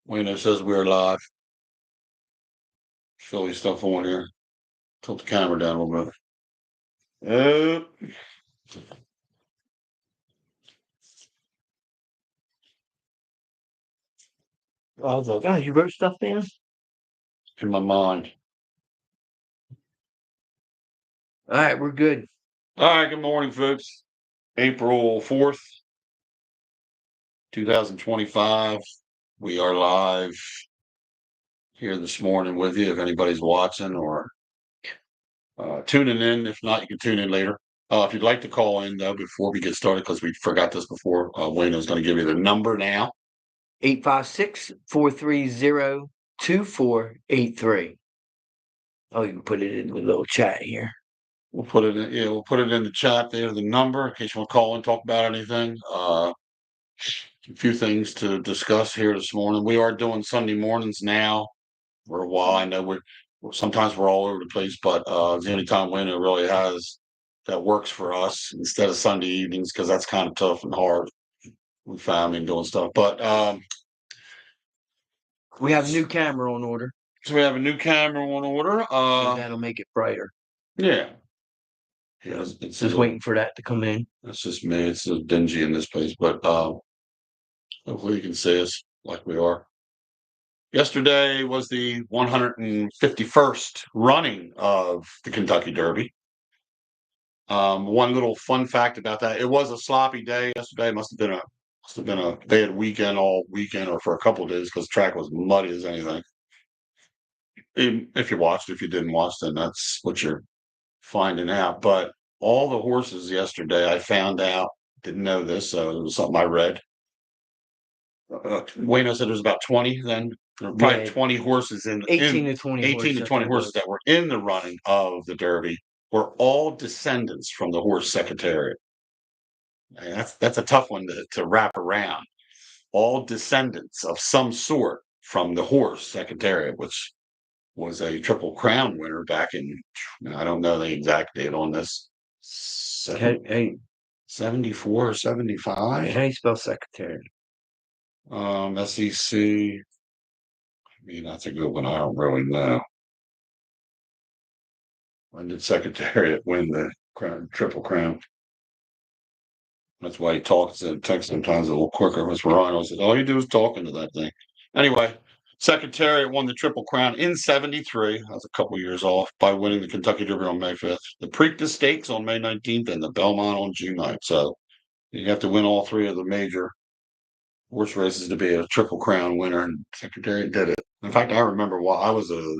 Wayno says we're live. Philly stuff on here. Tilt the camera down a little bit. I was like, oh, you wrote stuff down? In my mind. All right, we're good. All right, good morning, folks. April 4th, 2025. We are live here this morning with you if anybody's watching or tuning in. If not, you can tune in later. If you'd like to call in, though, before we get started, because we forgot this before, Wayno's going to give you the number now. 856-430-2483. Oh, you can put it in the little chat here. We'll put it in. Yeah, we'll put it in the chat there. The number, in case you want to call and talk about anything. A few things to discuss here this morning. We are doing Sunday mornings now for a while. I know sometimes we're all over the place, but the only time Wayno really has that works for us instead of Sunday evenings because that's kind of tough and hard with family and doing stuff. But we have a new camera on order. So we have a new camera on order. So that'll make it brighter. Yeah. Yeah, it's just waiting for that to come in. That's just me. It's so dingy in this place, but hopefully you can see us like we are. Yesterday was the 151st running of the Kentucky Derby. One little fun fact about that: it was a sloppy day yesterday. Must have been a bad weekend all weekend, or for a couple of days because the track was muddy as anything. If you watched, if you didn't watch, then that's what you're finding out. But all the horses yesterday, I found out, didn't know this, so it was something I read. Wayno said there's about 20 then. There were probably 20 horses 18 to 20 18 to 20 horses that were in the running of the Derby were all descendants from the horse Secretariat. And that's a tough one to wrap around. All descendants of some sort from the horse Secretariat, which was a Triple Crown winner back in, I don't know the exact date on this, 74 or 75. How do you spell Secretariat? SEC. I mean, that's a good one. I don't really know. When did Secretariat win the Triple Crown? That's why he talks and texts sometimes a little quicker. Mr. Ryan said, all you do is talking to that thing. Anyway, Secretariat won the Triple Crown in 73. That was a couple years off by winning the Kentucky Derby on May 5th, the Preakness Stakes on May 19th, and the Belmont on June 9th. So you have to win all three of the major horse races to be a Triple Crown winner, and Secretariat did it. In fact, I remember while I was a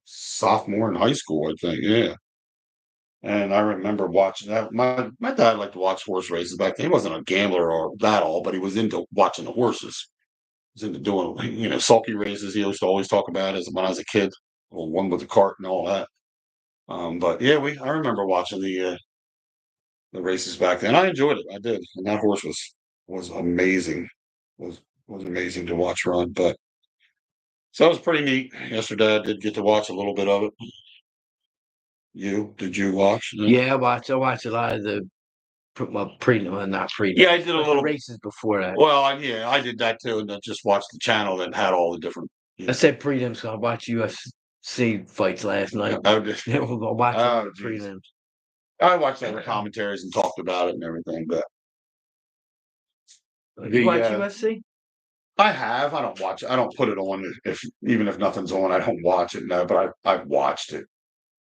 sophomore in high school, I think, yeah. And I remember watching that. My dad liked to watch horse races back then. He wasn't a gambler or that all, but he was into watching the horses. He was into doing, sulky races. He used to always talk about it when I was a kid, or one with the cart and all that. But yeah, I remember watching the races back then. I enjoyed it. I did, and that horse was amazing. Was amazing to watch run. But so it was pretty neat. Yesterday, I did get to watch a little bit of it. Did you watch? Yeah, I watched a lot of the not pre. Yeah, I did a little races before that. Well, yeah, I did that too, and I just watched the channel that had all the different. I said prelims, so I watched UFC fights last night. I watched prelims. I watched the commentaries and talked about it and everything, but you watch UFC? I have. I don't watch it. I don't put it on even if nothing's on. I don't watch it. No, but I've watched it.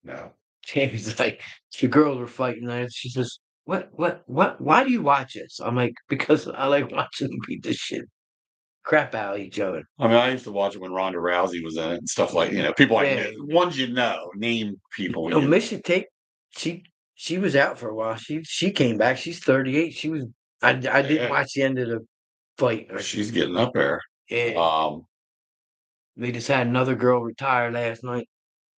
No. Jamie's like, the girls were fighting, and she says, "What? Why do you watch this?" I'm like, because I like watching them beat the crap out of each other. I mean, I used to watch it when Ronda Rousey was in it and stuff like people ones name people. No, Mission Tape. She was out for a while. She came back. She's 38. She was. I didn't watch the end of the fight. She's getting up there. Yeah. They just had another girl retire last night.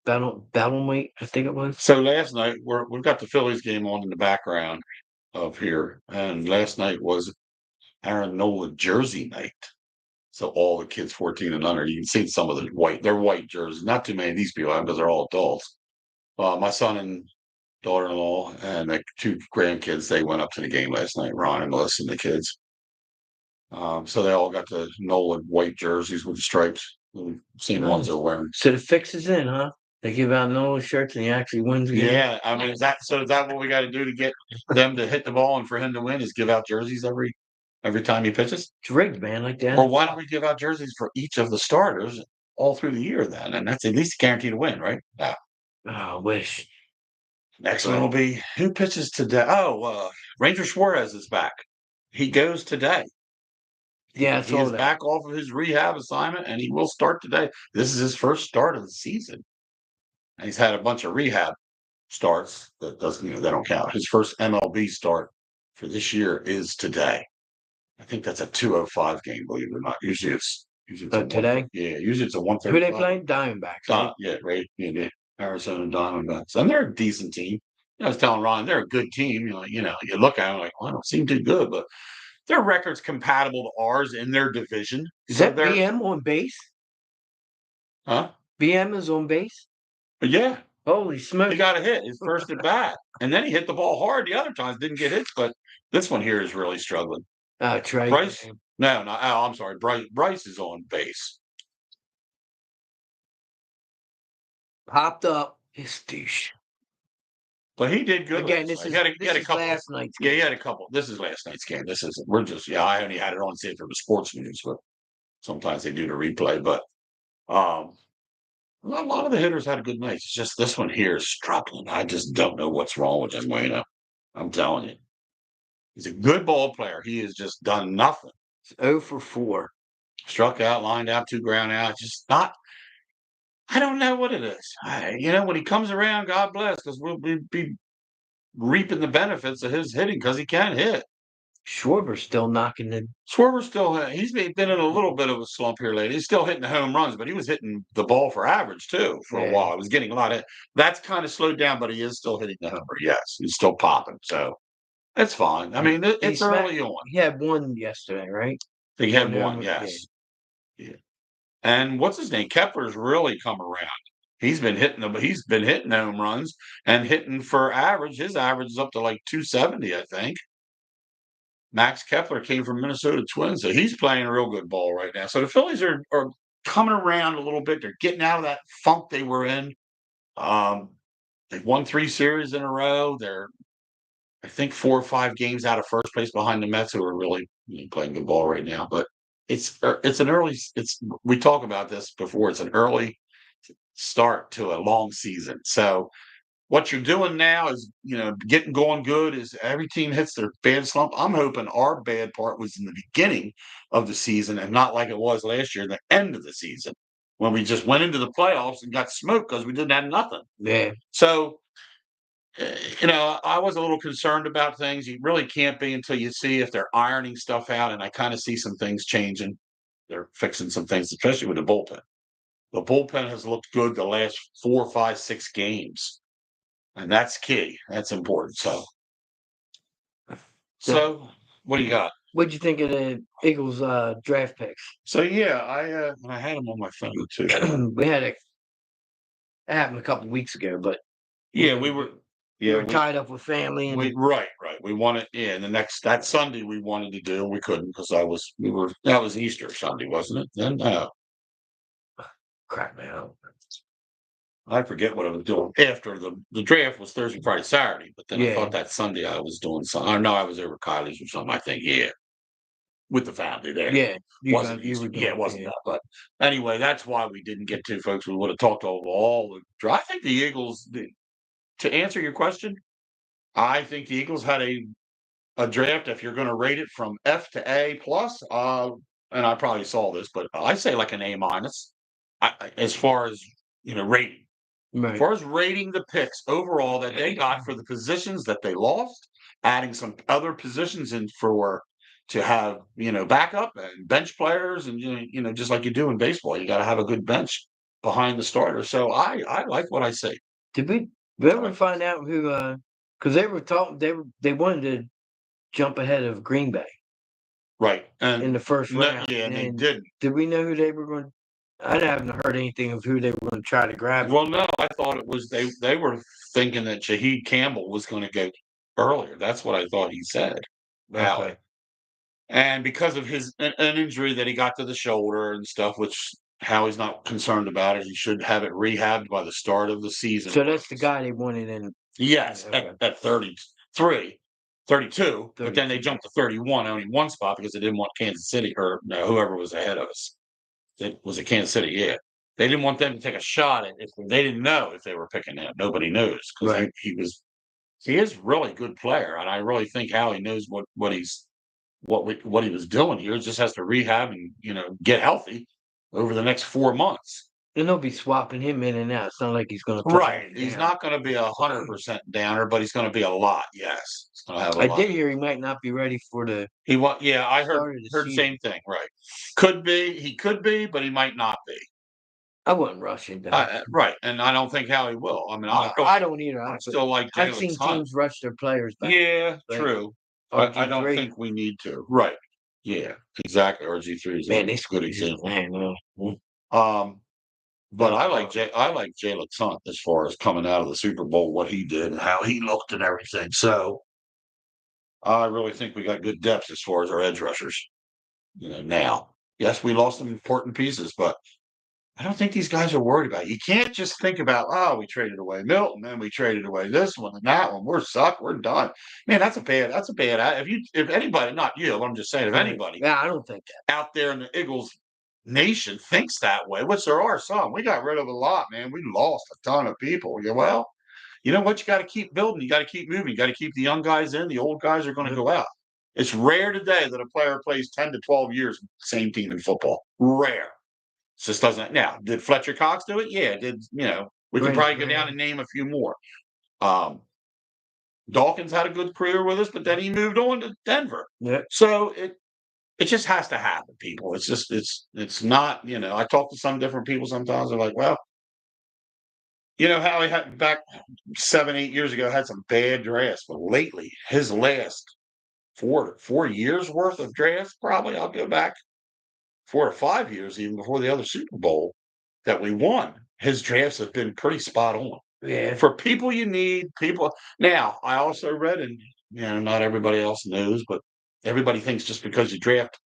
Battleweight, I think it was. So last night we've got the Phillies game on in the background of here, and last night was Aaron Nola jersey night. So all the kids 14 and under, you can see some of the white jerseys. Not too many of these people because they're all adults. My son and daughter-in-law and the two grandkids, they went up to the game last night. Ron and Melissa and the kids. So they all got the Nolan white jerseys with the stripes. We've seen ones they're Nice. wearing. So the fix is in, huh? They give out Nolan shirts and he actually wins the game. Yeah, I mean, is that what we got to do to get them to hit the ball and for him to win? Is give out jerseys every time he pitches? It's rigged, man, like that. Or why don't we give out jerseys for each of the starters all through the year then? And that's at least guaranteed to win, right? Yeah. Oh, I wish. Next one will be who pitches today? Oh, Ranger Suarez is back. He goes today. Yeah, I He saw is that. back off of his rehab assignment and he will start today. This is his first start of the season. And he's had a bunch of rehab starts that doesn't, they don't count. His first MLB start for this year is today. I think that's a 2:05 game, believe it or not. Usually it's a Today? yeah, usually it's a Who they 1:35. playing? Diamondbacks, right? Yeah, right. Yeah, the Arizona Diamondbacks, and they're a decent team. I was telling Ron they're a good team. You look at them like, well, I don't seem too good, but their record's compatible to ours in their division. Is So that they're, BM on base? huh? BM is on base? But yeah, Holy he smokes. got a hit his first at bat, and then he hit the ball hard. The other times didn't get hits, but this one here is really struggling. Trey. Bryce? No, no. Oh, I'm sorry. Bryce is on base. Popped up. His douche. But he did good. Again, last this night. is He had a couple. last night's Yeah, he game. had a couple. This is last night's game. This isn't. We're just. Yeah, I only had it on to see if it was sports news, but sometimes they do the replay. But um, a lot of the hitters had a good night. It's just this one here is struggling. I just don't know what's wrong with him, Wayno. I'm telling you, he's a good ball player. He has just done nothing. It's 0 for 4. Struck out, lined out, 2 ground out. Just not. I don't know what it is. When he comes around, God bless, because we'll be reaping the benefits of his hitting because he can hit. Schwarber's still knocking the. Schwarber's still he's been in a little bit of a slump here lately. He's still hitting the home runs, but he was hitting the ball for average too for a while. He was getting a lot of that's kind of slowed down, but he is still hitting the homer. Yes, he's still popping. So that's fine. I mean, it's early on. He had one yesterday, right? He had one, yes. Yeah. And what's his name? Kepler's really come around. He's been hitting home runs and hitting for average. His average is up to like 270, I think. Max Kepler came from Minnesota Twins, so he's playing a real good ball right now. So the Phillies are coming around a little bit. They're getting out of that funk they were in. They've won 3 series in a row. They're, I think, 4 or 5 games out of first place behind the Mets, who are really playing good ball right now. But it's an early. We talk about this before. It's an early start to a long season. So what you're doing now is, getting going good is every team hits their bad slump. I'm hoping our bad part was in the beginning of the season and not like it was last year, the end of the season, when we just went into the playoffs and got smoked because we didn't have nothing. Yeah. So, I was a little concerned about things. You really can't be until you see if they're ironing stuff out. And I kind of see some things changing. They're fixing some things, especially with the bullpen. The bullpen has looked good the last 4, 5, 6 games. And that's key. That's important. So what do you got? What'd you think of the Eagles draft picks? So yeah, I had them on my phone too. It happened a couple weeks ago, but Yeah, we were tied up with family and right. We wanted and that Sunday we wanted to do and we couldn't because that was Easter Sunday, wasn't it? Then crap, man. I forget what I was doing after the draft was Thursday, Friday, Saturday, but then I thought that Sunday I was doing something. I know I was over Kylie's or something. I think with the family there. Yeah, it wasn't that. But anyway, that's why we didn't get to, folks. We would have talked over all the. I think the Eagles. To answer your question, I think the Eagles had a draft. If you're going to rate it from F to A plus, and I probably saw this, but I say like an A minus, as far as rating. Right. As far as rating the picks overall that they got for the positions that they lost, adding some other positions in to have backup and bench players, and just like you do in baseball, you got to have a good bench behind the starter. So I like what I see. Did we ever find out who? Because they were talking, they wanted to jump ahead of Green Bay, right? And in the first round. Yeah, and they didn't. Did we know who they were going? I haven't heard anything of who they were going to try to grab. Well, no, I thought it was they were thinking that Shaheed Campbell was going to go earlier. That's what I thought he said. Okay. And because of an injury that he got to the shoulder and stuff, which Howie's not concerned about it, he should have it rehabbed by the start of the season. So that's the guy they wanted in. Yes, Okay. at 33, 32, but then they 32. jumped to 31, only one spot because they didn't want Kansas City or whoever was ahead of us. It was at Kansas City, yeah. They didn't want them to take a shot at if they didn't know if they were picking him. Nobody knows because Right. he is really good player, and I really think Howie knows what he was doing here. He just has to rehab and get healthy over the next 4 months. And they'll be swapping him in and out. It's not like he's going to Right. He's not going to be 100% downer, but he's going to be a lot. Yes, he's going to have a I lot. did hear he might not be ready for the. Yeah, I heard the same thing. Right. He could be, but he might not be. I wouldn't rush it though. Right, and I don't think Howie will. I mean, I don't either. I still like I've Jalen seen Hunt. teams rush their players back. Yeah, Like true. I don't RG3. think we need to. Right. Yeah, exactly. RG3 is Man, a they good example. Man, But I like Jalen Hunt as far as coming out of the Super Bowl, what he did and how he looked and everything. So I really think we got good depth as far as our edge rushers. Now, yes, we lost some important pieces, but I don't think these guys are worried about it. You can't just think about, oh, we traded away Milton, and we traded away this one and that one. We're sucked. We're done. Man, that's a bad. If anybody, not you, I'm just saying, if anybody, yeah, I don't think that out there in the Eagles nation thinks that way, which there are some. We got rid of a lot, man. We lost a ton of people. Well, you know what? You got to keep building. You got to keep moving. You got to keep the young guys in. The old guys are going to go out. It's rare today that a player plays 10 to 12 years with the same team in football. Rare. Just doesn't. Now, did Fletcher Cox do it? Yeah, we can probably go down and name a few more. Dawkins had a good career with us, but then he moved on to Denver. Yeah. So it just has to happen, people. It's just it's not. I talk to some different people sometimes. They're like, well, how he had back 7-8 years ago had some bad drafts, but lately his last 4 years worth of drafts, probably I'll go back 4 or 5 years, even before the other Super Bowl that we won, his drafts have been pretty spot on. Yeah. For people you need, people. Now, I also read, and not everybody else knows, but everybody thinks just because you draft,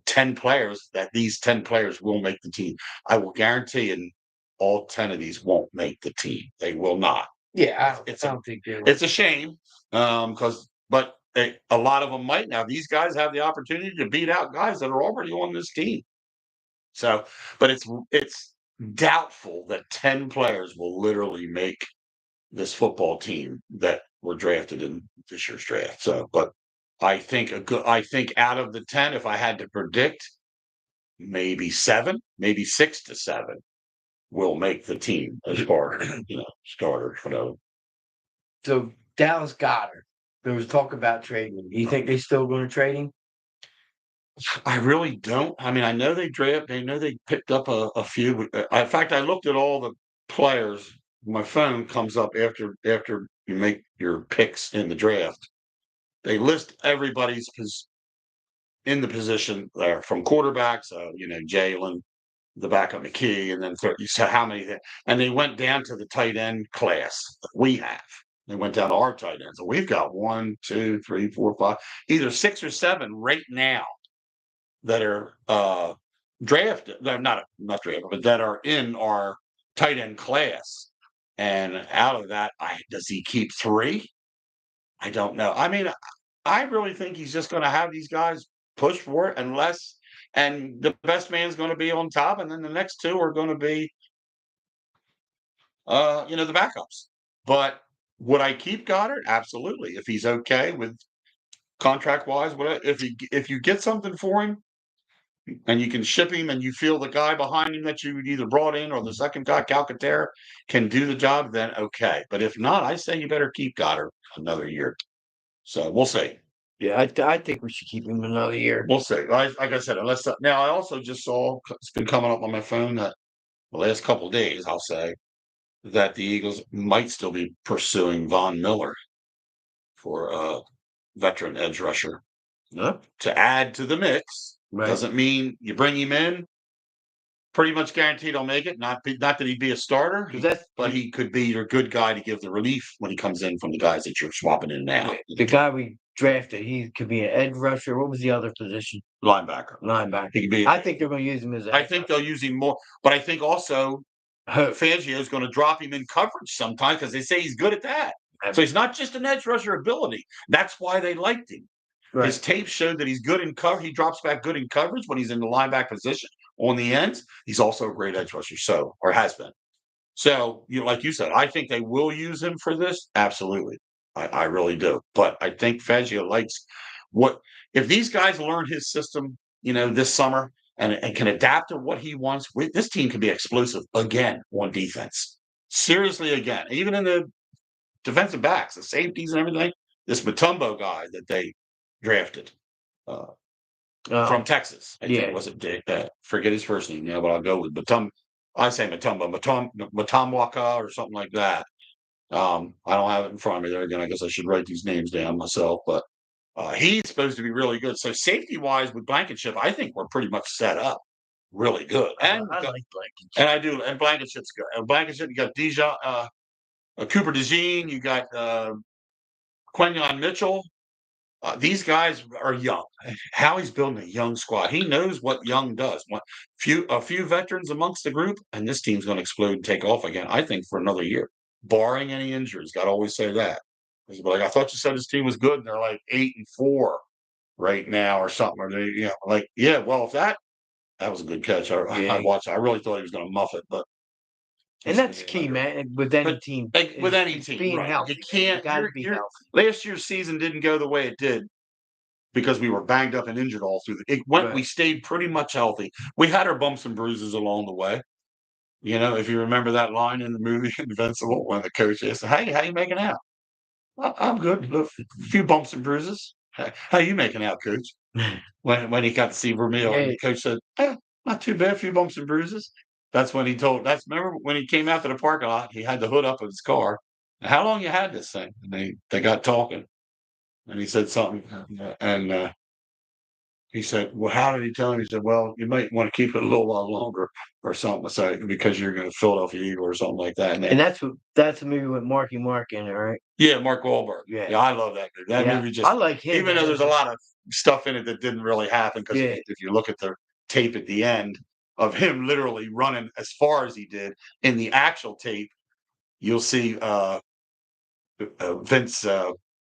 10 players, that these 10 players will make the team. I will guarantee you, all 10 of these won't make the team. They will not. Yeah, I don't think it's a shame, but a lot of them might. Now, these guys have the opportunity to beat out guys that are already on this team. So, but it's doubtful that 10 players will literally make this football team that were drafted in this year's draft. So, but I think out of the 10, if I had to predict, maybe 7, maybe 6 to 7 will make the team as far as starters. So Dallas Goedert, there was talk about trading him. Do you think they're still going to trade him? I really don't. I mean, I know they picked up a few. In fact, I looked at all the players. My phone comes up after you make your picks in the draft. They list everybody's in the position there, from quarterbacks, Jalen, the backup McKee, and then you said how many, and they went down to the tight end class that we have. They went down to our tight ends. So we've got 1, 2, 3, 4, 5, either 6 or 7 right now that are drafted. They're not drafted, but that are in our tight end class. And out of that, does he keep 3? I don't know. I mean, I really think he's just going to have these guys push for it, and the best man's going to be on top, and then the next 2 are going to be, the backups. But would I keep Goddard? Absolutely, if he's okay with contract wise. If you get something for him, and you can ship him, and you feel the guy behind him that you either brought in or the second guy, Calcaterra, can do the job, then okay. But if not, I say you better keep Goddard another year. So we'll see. Yeah, I think we should keep him another year. We'll see. Like I said, now I also just saw, it's been coming up on my phone that the last couple of days, I'll say, that the Eagles might still be pursuing Von Miller for a veteran edge rusher to add to the mix. Right. Doesn't mean you bring him in, pretty much guaranteed he'll make it. Not that he'd be a starter, but he could be your good guy to give the relief when he comes in from the guys that you're swapping in now. The guy we drafted. He could be an edge rusher. What was the other position? Linebacker. Linebacker. He could be. I think they're going to use him as. I think they'll use him more, but I think also Fangio is going to drop him in coverage sometimes because they say he's good at that. So he's not just an edge rusher ability. That's why they liked him. Right. His tape showed that he's good in cover. He drops back good in coverage when he's in the linebacker position on the ends. He's also a great edge rusher, or has been. So, like you said, I think they will use him for this. Absolutely. I really do. But I think Fangio likes if these guys learn his system, this summer and can adapt to what he wants, this team can be explosive again on defense. Seriously, again, even in the defensive backs, the safeties and everything, this Mutombo guy that they drafted from Texas. I think was it forget his first name now, but I'll go with Mutombo. I say Mutomwaka or something like that. I don't have it in front of me there again. I guess I should write these names down myself, but he's supposed to be really good. So safety wise with Blankenship, I think we're pretty much set up really good. And I like Blankenship. And I do. And Blankenship's good. And Blankenship, you got Cooper DeJean, you got Quenyon Mitchell. These guys are young. Howie's building a young squad. He knows what young does. A few veterans amongst the group, and this team's going to explode and take off again, I think, for another year, barring any injuries. Got to always say that. Like, I thought you said this team was good, and they're like 8-4 right now or something. Or they, well, if that was a good catch. I watched. I really thought he was going to muff it, but. And that's key, man. With any team, with any team, being right. healthy. You can't. Be healthy. Last year's season didn't go the way it did because we were banged up and injured all through. It went. Right. We stayed pretty much healthy. We had our bumps and bruises along the way. If you remember that line in the movie Invincible, when the coach asked, "Hey, how you making out?" I'm good. A few bumps and bruises. How you making out, coach? when he got to see Vermeil, and the coach said, "Not too bad. A few bumps and bruises." That's when he told. Remember when he came out to the parking lot. He had the hood up of his car. How long you had this thing? And they got talking, and he said something, and he said, "Well, how did he tell him?" He said, "Well, you might want to keep it a little while longer or something, so because you're going to Philadelphia Eagle or something like that." And that's a movie with Marky Mark in it, right? Yeah, Mark Wahlberg. Yeah, I love that movie. That movie just. I like him, even though there's a lot of stuff in it that didn't really happen because if you look at the tape at the end of him literally running as far as he did in the actual tape, you'll see Vince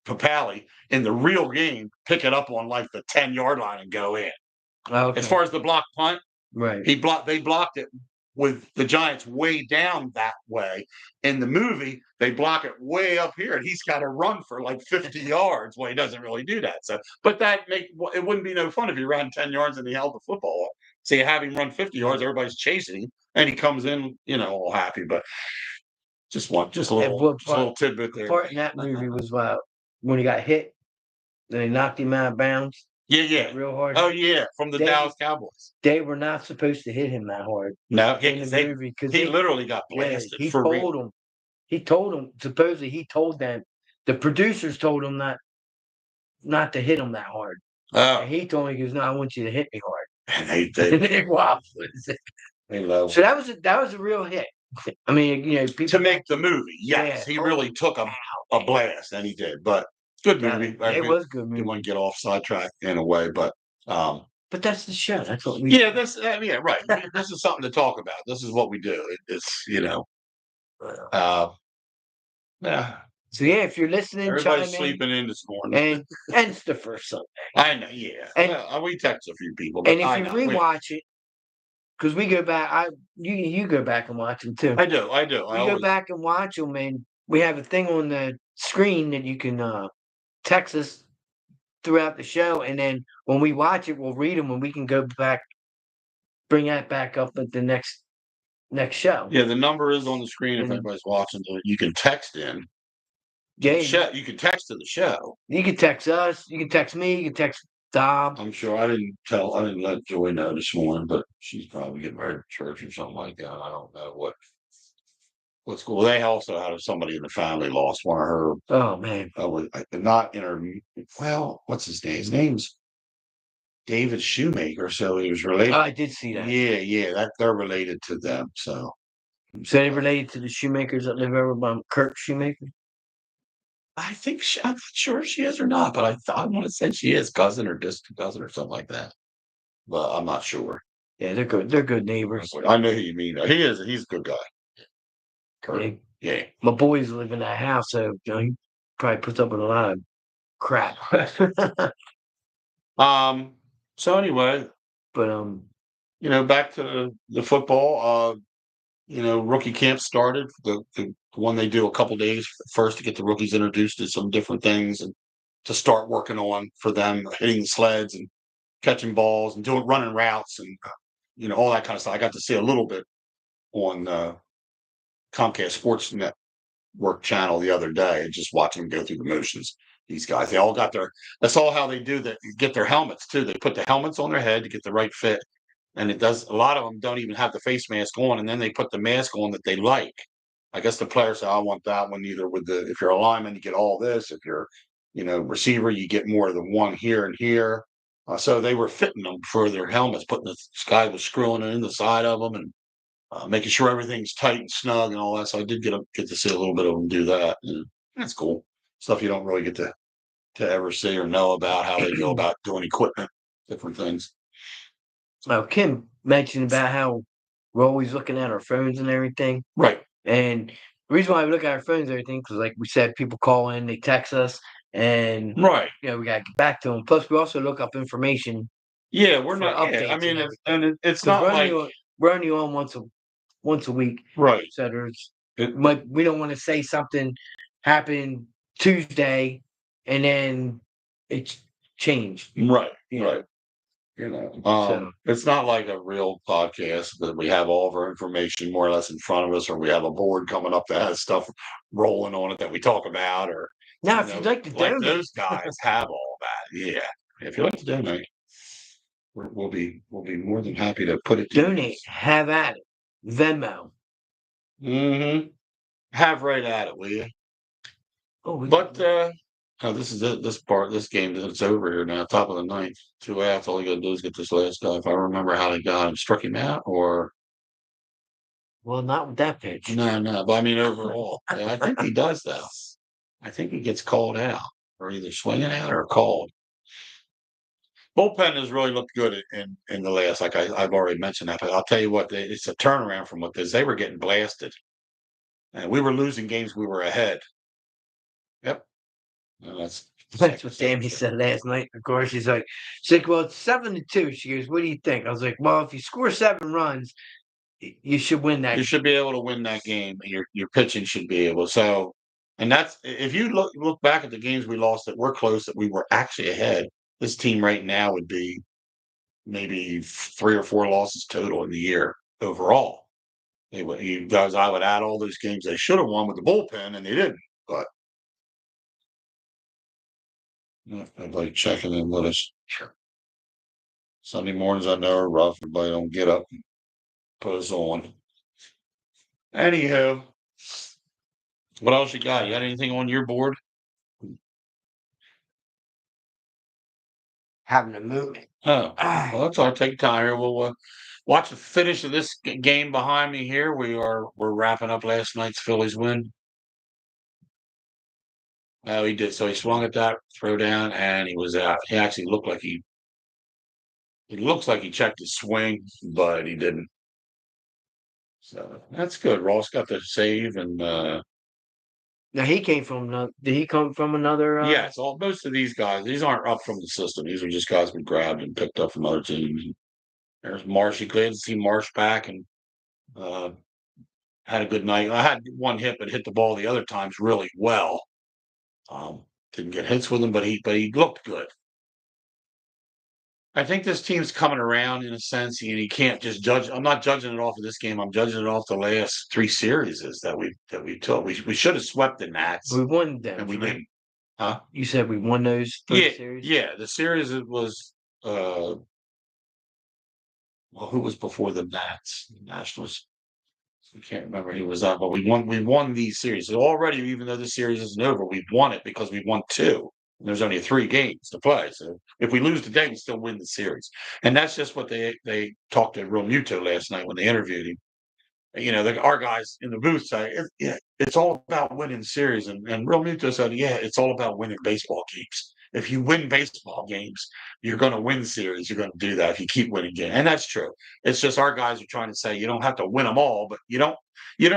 Papale in the real game pick it up on like the 10-yard line and go in. Okay. As far as the block punt, right? They blocked it with the Giants way down that way. In the movie, they block it way up here, and he's got to run for like 50 yards. Well, he doesn't really do that. So, but it wouldn't be no fun if he ran 10 yards and he held the football. So you have him run 50 yards, everybody's chasing him, and he comes in, all happy. But just a little tidbit there. Part in that movie was when he got hit, then they knocked him out of bounds. Yeah. Real hard. Oh, yeah, from the Dallas Cowboys. They were not supposed to hit him that hard. No, he literally got blasted. He told him. He told him. Supposedly, he told them. The producers told him not to hit him that hard. Oh. And he told me, he goes, "No, I want you to hit me hard." And they wobbled. So that was a real hit. I mean, people to make the movie. Yes, he really took a blast, and he did. But good movie. It was a good movie. Didn't want to get off sidetrack in a way, but that's the show. That's what we. Yeah, right. This is something to talk about. This is what we do. It's yeah. So if you're listening, everybody's sleeping in this morning, and it's the first Sunday. I know. Yeah, and we text a few people. But and if you rewatch it, because we go back, you go back and watch them too. I do. We go back and watch them, and we have a thing on the screen that you can text us throughout the show, and then when we watch it, we'll read them, and we can go back, bring that back up at the next show. Yeah, the number is on the screen if anybody's watching. You can text in. Yeah, you can text to the show. You can text us. You can text me. You can text Dom. I'm sure I didn't let Joy know this morning, but she's probably getting ready for church or something like that. I don't know what's cool. They also had somebody in the family lost one of her. Oh man! Not in her. Well, what's his name? His name's David Shoemaker. So he was related. Oh, I did see that. Yeah. That they're related to them. So they related to the Shoemakers that live over by Kurt Shoemaker. I think I'm not sure if she is or not, but I want to say she is cousin or distant cousin or something like that. But I'm not sure. Yeah, they're good. They're good neighbors. I know who you mean. He's a good guy. Kurt. Yeah. Yeah. My boys live in that house, so he probably puts up with a lot of crap. So anyway, But back to the football. Rookie camp started. The one they do a couple days first to get the rookies introduced to some different things and to start working on for them, hitting the sleds and catching balls and running routes and all that kind of stuff. I got to see a little bit on Comcast Sports Network channel the other day and just watching them go through the motions. These guys, they all got that's all how they do that. Get their helmets too. They put the helmets on their head to get the right fit. And it does, a lot of them don't even have the face mask on. And then they put the mask on that they like. I guess the players say, I want that one either if you're a lineman, you get all this. If you're, receiver, you get more of the one here and here. So they were fitting them for their helmets, this guy was screwing it in the side of them and making sure everything's tight and snug and all that. So I did get to see a little bit of them do that. And that's cool. Stuff you don't really get to ever see or know about how they go about doing equipment, different things. Kim mentioned about how we're always looking at our phones and everything. Right. And the reason why we look at our phones and everything, because like we said, people call in, they text us, and right. We got to get back to them. Plus, we also look up information. Yeah, we're not. Yeah, I mean, it's not like we're only on once a week. Right. So we don't want to say something happened Tuesday, and then it's changed. Right. Right. It's not like a real podcast that we have all of our information more or less in front of us, or we have a board coming up that has stuff rolling on it that we talk about, or now if you'd like to donate, those guys have all that. Yeah, if you'd like to donate, we'll be more than happy to put it. Donate, have at it. Venmo. Mm-hmm. Have right at it, will you? This is it. This game it's over here now. Top of the ninth, 2 outs. All you got to do is get this last guy. If I remember how they got him, struck him out, or not with that pitch. No. But I mean, overall, I think he does though. I think he gets called out, or either swinging out or called. Bullpen has really looked good in the last. Like I've already mentioned that, but I'll tell you what, it's a turnaround from what this. They were getting blasted, and we were losing games. We were ahead. Yep. That's what Sammy said last night. Of course, she's like, well, it's 7-2. She goes, what do you think? I was like, well, if you score 7 runs, you should win that. You should be able to win that game. Your pitching should be able. So, and that's if you look back at the games we lost that were close, that we were actually ahead. This team right now would be maybe 3 or 4 losses total in the year overall. I would add all those games they should have won with the bullpen, and they didn't. But everybody checking in with us. Sure. Sunday mornings I know are rough. Everybody don't get up and put us on. Anywho, what else you got? You got anything on your board? Having a movement. Oh, well, that's all. Take time here. We'll watch the finish of this game behind me here. We're wrapping up last night's Phillies win. Oh, he did. So he swung at that throw down, and he was out. He actually looked like it looks like he checked his swing, but he didn't. So that's good. Ross got the save, and now he came from did he come from another? Yeah, it's all most of these guys. These aren't up from the system. These are just guys we grabbed and picked up from other teams. There's Marsh. Glad to see Marsh back and had a good night. I had one hit, but hit the ball the other times really well. Didn't get hits with him, but he looked good. I think this team's coming around in a sense, and you can't just judge. I'm not judging it off of this game. I'm judging it off the last 3 series that we took. We should have swept the Nats. We won them, and we didn't. Huh? You said we won those 3 series? Yeah, the series was who was before the Nats? The Nationals. I can't remember who was up, but we won these series. So already, even though the series isn't over, we've won it because we won 2. And there's only 3 games to play. So if we lose today, we still win the series. And that's just what they talked to Real Muto last night when they interviewed him. our guys in the booth say it's all about winning series, and Real Muto said, it's all about winning baseball games. If you win baseball games, you're going to win series. You're going to do that if you keep winning games, and that's true. It's just our guys are trying to say you don't have to win them all, but you don't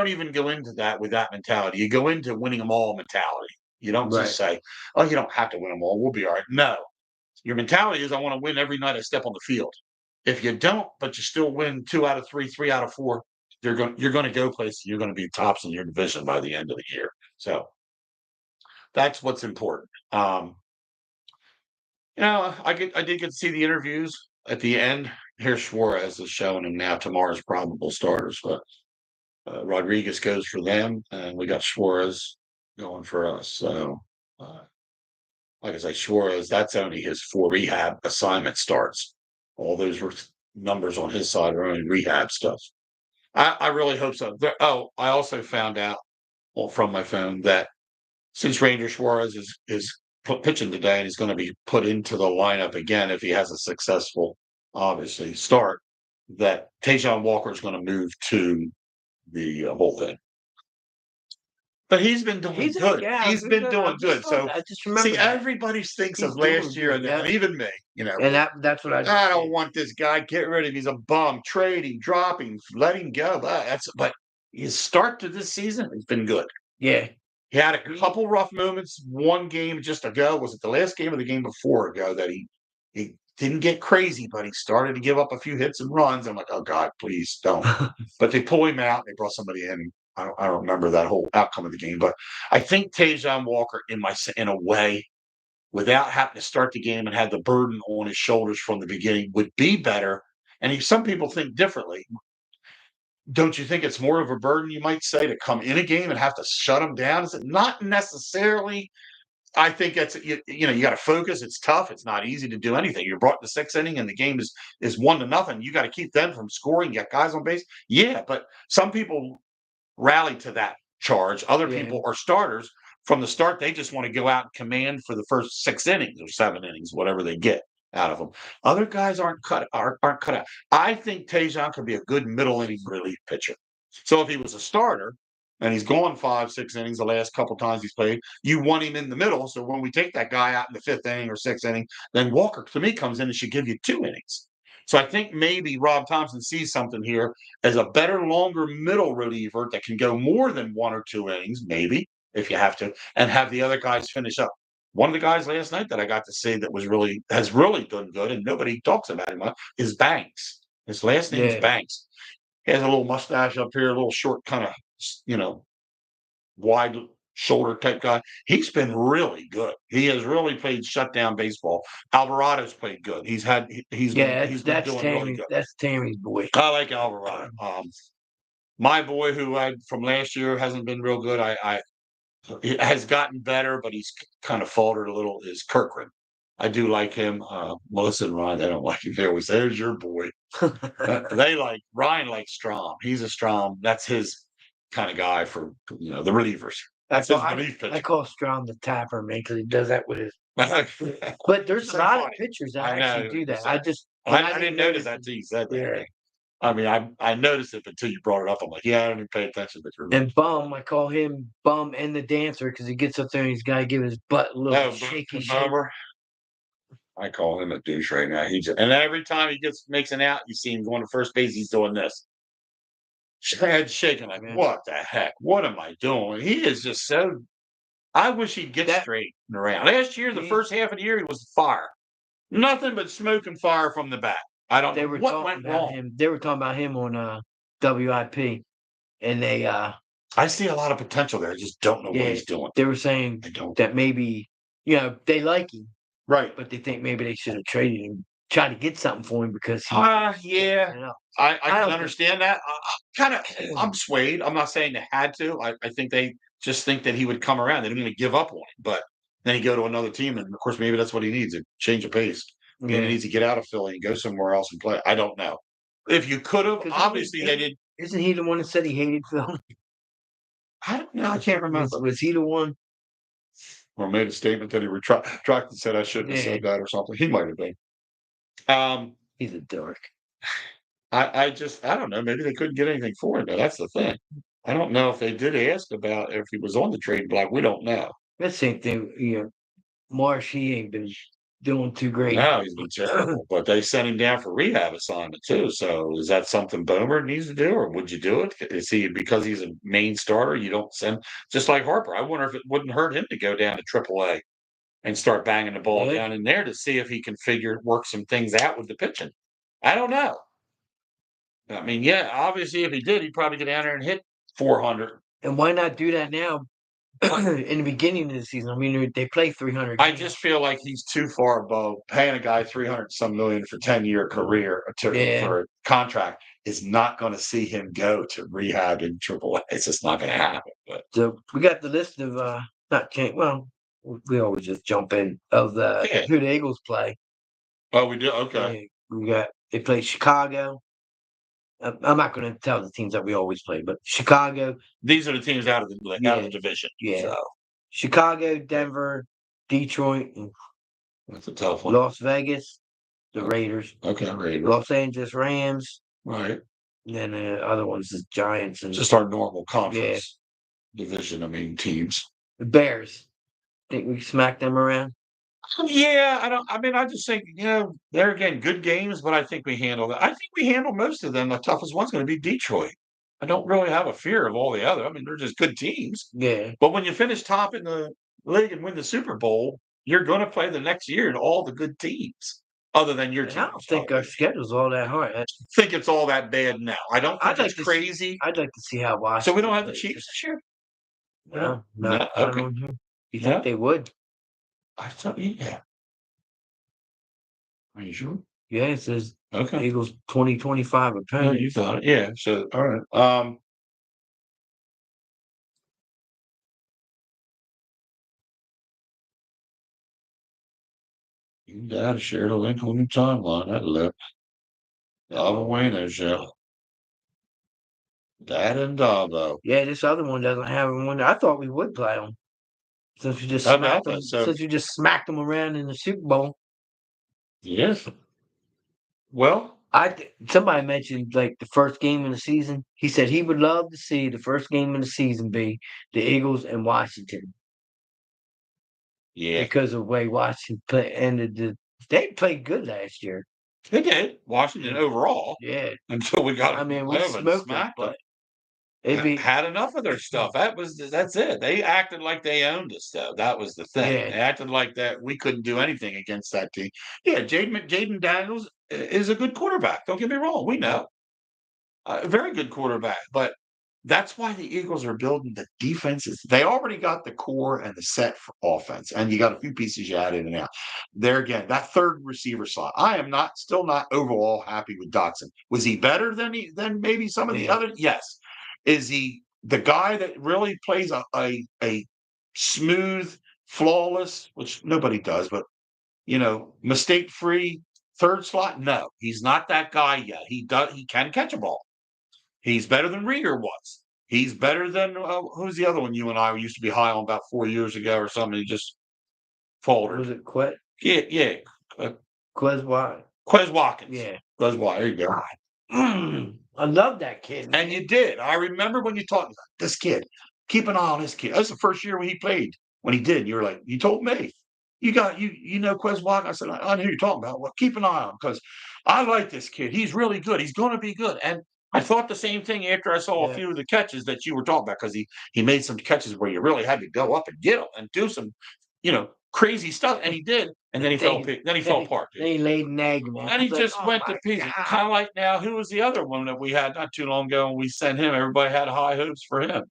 even go into that with that mentality. You go into winning them all mentality. You don't Right. just say, "Oh, you don't have to win them all. We'll be all right." No, your mentality is, "I want to win every night I step on the field." If you don't, but you still win 2 out of 3, 3 out of 4, you're going to go places. You're going to be tops in your division by the end of the year. So that's what's important. I did get to see the interviews at the end. Here's Suarez is showing him now tomorrow's probable starters, but Rodriguez goes for them, and we got Suarez going for us. So, like I say, Suarez, that's only his 4 rehab assignment starts. All those numbers on his side are only rehab stuff. I really hope so. I also found out from my phone that since Ranger Suarez is pitching today and he's going to be put into the lineup again if he has a successful, obviously, start, that Tajon Walker is going to move to the bullpen. But he's been doing good. He's been doing good. So, I just remember everybody thinks of last year and even me, and that's what I don't want this guy. Get rid of him. He's a bum. Trade him, drop him, let him go. But his start to this season has been good. Yeah. He had a couple rough moments. One game just ago, was it the last game or the game before ago, that he didn't get crazy, but he started to give up a few hits and runs. I'm like, oh God, please don't. But they pull him out. They brought somebody in. I don't remember that whole outcome of the game, but I think Tajon Walker, in a way, without having to start the game and have the burden on his shoulders from the beginning, would be better. And some people think differently. Don't you think it's more of a burden, you might say, to come in a game and have to shut them down? Is it not necessarily? I think that's you got to focus. It's tough. It's not easy to do anything. You're brought in the 6th inning and the game is 1-0. You got to keep them from scoring. You got guys on base. Yeah, but some people rally to that charge. Other people are starters from the start. They just want to go out and command for the first 6 innings or 7 innings, whatever they get out of them. Other guys aren't cut out. I think Tajon could be a good middle inning relief pitcher. So if he was a starter and he's gone 5, 6 innings the last couple times he's played, you want him in the middle. So when we take that guy out in the 5th inning or 6th inning, then Walker, to me, comes in and should give you 2 innings. So I think maybe Rob Thompson sees something here as a better, longer middle reliever that can go more than 1 or 2 innings, maybe, if you have to, and have the other guys finish up. One of the guys last night that I got to see that has really done good, and nobody talks about him much, is Banks. His last name's Banks. He has a little mustache up here, a little short, kind of, wide shoulder type guy. He's been really good. He has really played shutdown baseball. Alvarado's played good. He's been doing really good. That's Tammy's boy. I like Alvarado. My boy, who from last year hasn't been real good. He has gotten better, but he's kind of faltered a little. Is Kirkland. I do like him. Melissa and Ryan, they don't like him. They always say, "There's your boy." Ryan likes Strom. He's a Strom. That's his kind of guy for the relievers. That's his relief pitcher. I call Strom the tapper, man, because he does that with his. But there's a lot of pitchers that actually do that. I didn't notice that until you said that. Yeah. I mean, I noticed it until you brought it up. I'm like, yeah, I didn't pay attention. And Bum, I call him Bum and the Dancer because he gets up there and he's got to give his butt a little shaky shake. I call him a douche right now. And every time he makes an out, you see him going to first base. He's doing this. Head shaking like, what the heck? What am I doing? He is just so. I wish he'd get straight around. Last year, the first half of the year, he was fire. Nothing but smoke and fire from the bat. I don't know what went wrong. They were talking about him on WIP, and they. I see a lot of potential there. I just don't know what he's doing. They were saying that maybe they like him, right? But they think maybe they should have traded him, try to get something for him because he. I can understand that. I'm swayed. I'm not saying they had to. I think they just think that he would come around. They didn't even give up on him, but then he go to another team, and of course, maybe that's what he needs, a change of pace. Maybe he needs to get out of Philly and go somewhere else and play. I don't know. If you could have, obviously they did. Isn't he the one that said he hated Philly? I don't know. I can't remember. Was he the one? Or made a statement that he retracted and said I shouldn't have said that or something. He might have been. He's a dork. I don't know. Maybe they couldn't get anything for him. Though. That's the thing. I don't know if they did ask about if he was on the trade block. We don't know. The same thing. Marsh, he ain't been doing too great. No, he's been terrible. But they sent him down for rehab assignment too. So is that something Boomer needs to do, or would you do it? Is he because he's a main starter? You don't send just like Harper. I wonder if it wouldn't hurt him to go down to AAA and start banging the ball down in there to see if he can work some things out with the pitching. I don't know. I mean, yeah, obviously, if he did, he'd probably get down there and hit 400. And why not do that now in the beginning of the season? I mean, they play 300 I games. just feel like he's too far above paying a guy 300 some million for 10-year career for a contract is not going to see him go to rehab in AAA. It's just not going to happen. But So we got the list of not change. Well, we always just jump in of who the Eagles play. Oh, we do. Okay. They play Chicago. I'm not going to tell the teams that we always play, but Chicago. These are the teams out of the division. Yeah. So. Chicago, Denver, Detroit, that's a tough one. Las Vegas, the Raiders. Okay, Raiders. Los Angeles Rams. Right. And then the other one's the Giants and just our normal conference division. I mean, teams. The Bears. Think we smacked them around? Yeah, I just think, they're again good games, but I think we handle that. I think we handle most of them. The toughest one's going to be Detroit. I don't really have a fear of all the other. I mean, they're just good teams. Yeah. But when you finish top in the league and win the Super Bowl, you're going to play the next year in all the good teams, other than your team. I don't think our schedule's all that hard. I think it's all that bad now. I don't think it's crazy. I'd like to see how Washington. So we don't have the Chiefs this year? No. Okay. You think they would? I thought, yeah. Are you sure? Yeah, it says okay. Eagles 2025 opponent. Oh, you thought it. Yeah. So all right. You gotta share the link on your timeline. That look. Wayno show. Dad and Dabo. Yeah, this other one doesn't have one. I thought we would play them. Since we just smacked them. Since we just smacked them around in the Super Bowl. Yes. Well, somebody mentioned like the first game of the season. He said he would love to see the first game of the season be the Eagles and Washington. Yeah, because of the way Washington ended. They played good last year. They did. Washington overall. Yeah. Until we got. I mean, we smoked them, but had enough of their stuff. That's it. They acted like they owned the stuff. That was the thing. Yeah. They acted like that we couldn't do anything against that team. Yeah, Jaden Daniels is a good quarterback. Don't get me wrong. We know. A very good quarterback. But that's why the Eagles are building the defenses. They already got the core and the set for offense. And you got a few pieces you add in and out. There again, that third receiver slot. I am still not overall happy with Dotson. Was he better than maybe some of the other? Yes. Is he the guy that really plays a smooth, flawless, which nobody does, but mistake-free third slot? No, he's not that guy yet. He can catch a ball. He's better than Rieger was. He's better than who's the other one you and I used to be high on about 4 years ago or something. He just faltered. Was it Quet? Yeah. Quez Watkins. Quez Watkins. Yeah. Quez Watkins. There you go. I love that kid. Man. And you did. I remember when you talked about this kid. Keep an eye on this kid. That's the first year when he played. When he did, you were like, you told me. You know Quez Watkins. I said, I know who you're talking about. Well, keep an eye on him because I like this kid. He's really good. He's going to be good. And I thought the same thing after I saw a few of the catches that you were talking about because he made some catches where you really had to go up and get him and do some, crazy stuff, and he did. And then he fell apart. Then he laid an egg, man. And he just went to pieces. Kind of like now, who was the other one that we had not too long ago? And we sent him. Everybody had high hopes for him.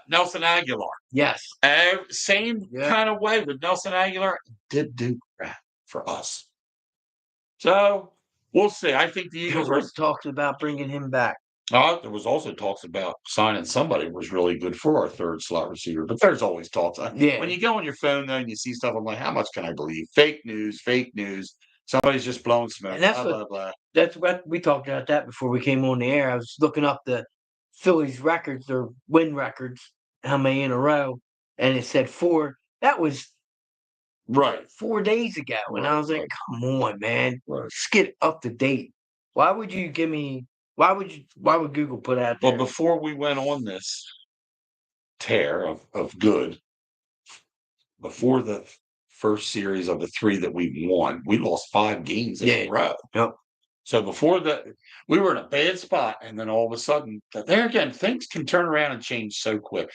Nelson Aguilar. Yes. Same kind of way with Nelson Aguilar. Did do crap for us. So we'll see. I think the Eagles were talking about bringing him back. There was also talks about signing somebody who was really good for our third slot receiver. But there's always talks. When you go on your phone though and you see stuff, I'm like, how much can I believe? Fake news. Somebody's just blowing smoke. And that's what we talked about that before we came on the air. I was looking up the Phillies records, their win records, how many in a row, and it said 4. That was 4 days ago, and I was like, "Come on, man, let's get up to date." Why would you give me? Why would Google put out there? Well, before we went on this tear of good, before the first series of the 3 that we won, we lost 5 games in a row. Yep. So before that, we were in a bad spot, and then all of a sudden, there again, things can turn around and change so quick.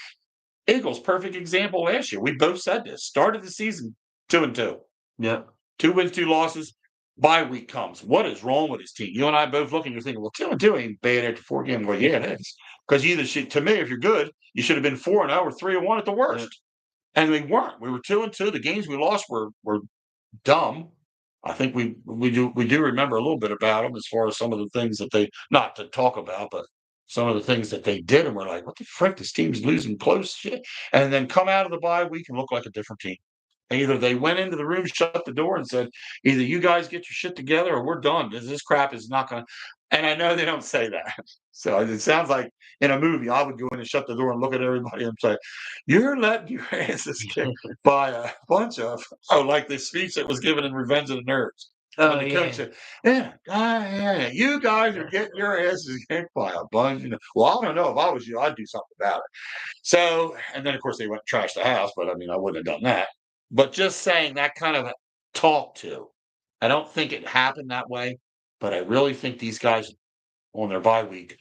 Eagles, perfect example last year. We both said this. Started the season 2-2. Yep. 2 wins, 2 losses. Bye week comes. What is wrong with his team? You and I both looking, you're thinking, well, 2-2 ain't bad after 4 games. Well, yeah, it is. Because you either should, to me, if you're good, you should have been 4-0 or 3-1 at the worst. Yep. And we weren't. We were 2-2. The games we lost were dumb. I think we do remember a little bit about them as far as some of the things that they, not to talk about, but some of the things that they did, and we're like, what the frick? This team's losing close shit, and then come out of the bye week and look like a different team. Either they went into the room, shut the door, and said, either you guys get your shit together or we're done. This crap is not going to. And I know they don't say that. So it sounds like in a movie, I would go in and shut the door and look at everybody and say, you're letting your asses kick by a bunch of, like the speech that was given in Revenge of the Nerds. Oh, When the yeah. coach said, yeah, you guys are getting your asses kicked by a bunch. Well, I don't know. If I was you, I'd do something about it. So, and then of course they went and trashed the house, but I mean, I wouldn't have done that. But just saying that kind of talk to, I don't think it happened that way, but I really think these guys on their bye week,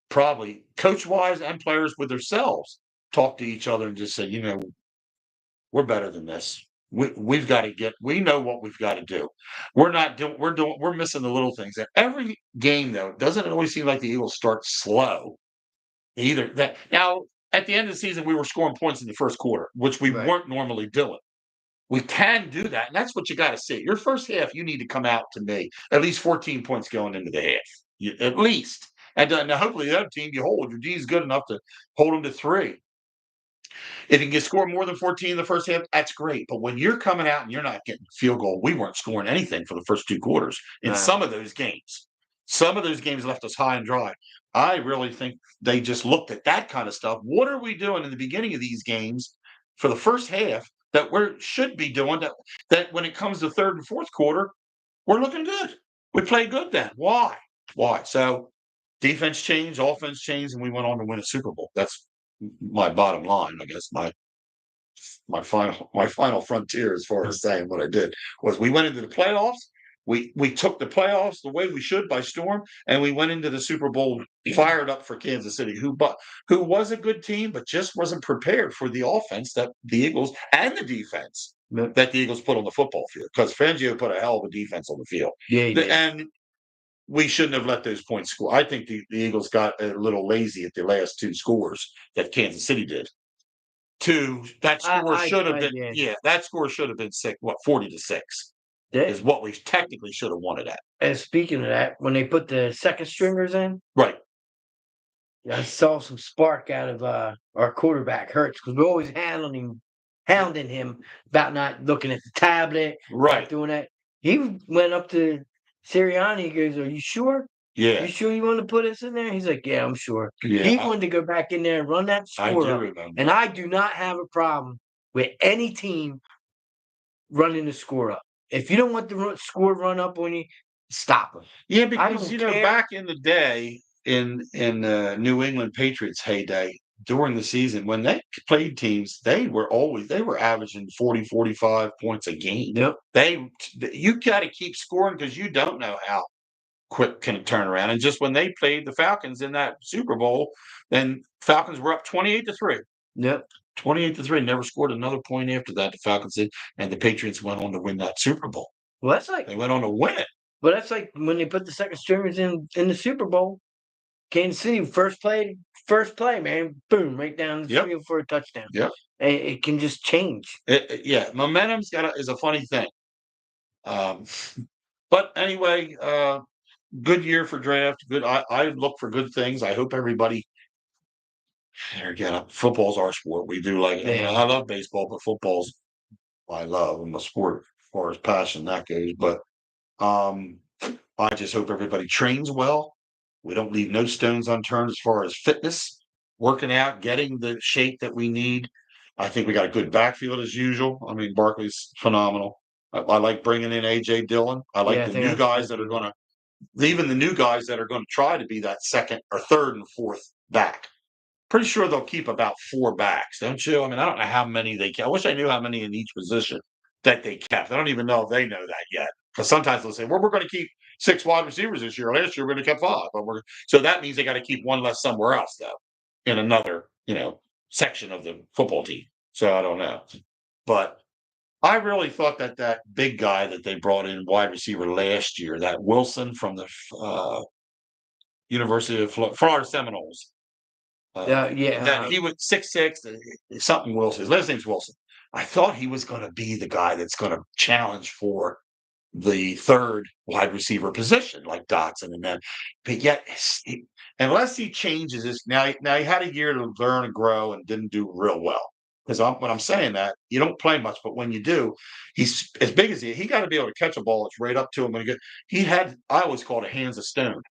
probably coach wise and players with themselves, talk to each other and just say, we're better than this. We've got to we know what we've got to do. We're missing the little things. And every game, though, doesn't it always seem like the Eagles start slow? Either that now at the end of the season, we were scoring points in the first quarter, which we weren't normally doing. We can do that, and that's what you got to see. Your first half, you need to come out to me at least 14 points going into the half, at least. And now hopefully the other team you hold, your D is good enough to hold them to 3. If you can score more than 14 in the first half, that's great. But when you're coming out and you're not getting field goal, we weren't scoring anything for the first 2 quarters in some of those games. Some of those games left us high and dry. I really think they just looked at that kind of stuff. What are we doing in the beginning of these games for the first half that we should be doing that when it comes to third and fourth quarter, we're looking good. We played good then. Why? So defense changed, offense changed, and we went on to win a Super Bowl. That's my bottom line, I guess. My final frontier as far as saying what I did was we went into the playoffs. We took the playoffs the way we should by storm, and we went into the Super Bowl fired up for Kansas City, who was a good team, but just wasn't prepared for the offense that the Eagles and the defense that the Eagles put on the football field. Because Fangio put a hell of a defense on the field, and we shouldn't have let those points score. I think the Eagles got a little lazy at the last 2 scores that Kansas City did. That score should have been, that score should have been 40-6 is what we technically should have won it at. And speaking of that, when they put the second stringers in, right? I saw some spark out of our quarterback Hurts because we're always hounding him about not looking at the tablet, right? Doing that. He went up to Sirianni. He goes, "Are you sure? Yeah. You sure you want to put us in there?" He's like, "Yeah, I'm sure." Yeah. He wanted to go back in there and run that score up. Remember. And I do not have a problem with any team running the score up. If you don't want the score run up on you, stop them. Yeah, because back in the day, in New England Patriots heyday, during the season when they played teams, they were averaging 40, 45 points a game. Yep. You got to keep scoring because you don't know how quick can it turn around. And just when they played the Falcons in that Super Bowl, then Falcons were up 28-3. Yep. 28-3, never scored another point after that. The Falcons did, and the Patriots went on to win that Super Bowl. Well, that's like they went on to win it. Well, that's like when they put the second stringers in the Super Bowl. Kansas City first play, man, boom, right down the field for a touchdown. Yep. It can just change. Momentum's is a funny thing. But anyway, good year for draft. Good. I look for good things. I hope everybody. There again, football's our sport. We do like it. I love baseball, but football's I love and my sport as far as passion that goes. But I just hope everybody trains well. We don't leave no stones unturned as far as fitness, working out, getting the shape that we need. I think we got a good backfield as usual. I mean, Barkley's phenomenal. I like bringing in AJ Dillon. I like the new guys that are going to even the new guys that are going to try to be that second or third and fourth back. Pretty sure they'll keep about 4 backs, don't you? I mean, I don't know how many they kept. I wish I knew how many in each position that they kept. I don't even know if they know that yet. Because sometimes they'll say, well, we're going to keep 6 wide receivers this year. Last year, we're going to keep 5. So that means they got to keep one less somewhere else, though, in another, section of the football team. So I don't know. But I really thought that big guy that they brought in wide receiver last year, that Wilson from the University of Florida Seminoles, that he was 6'6", something Wilson. His last name's Wilson. I thought he was going to be the guy that's going to challenge for the third wide receiver position, like Dotson, and then, but yet, unless he changes this now he had a year to learn and grow and didn't do real well. Because when I'm saying that, you don't play much, but when you do, he's as big as he got to be able to catch a ball that's right up to him. When I always called it hands of stone.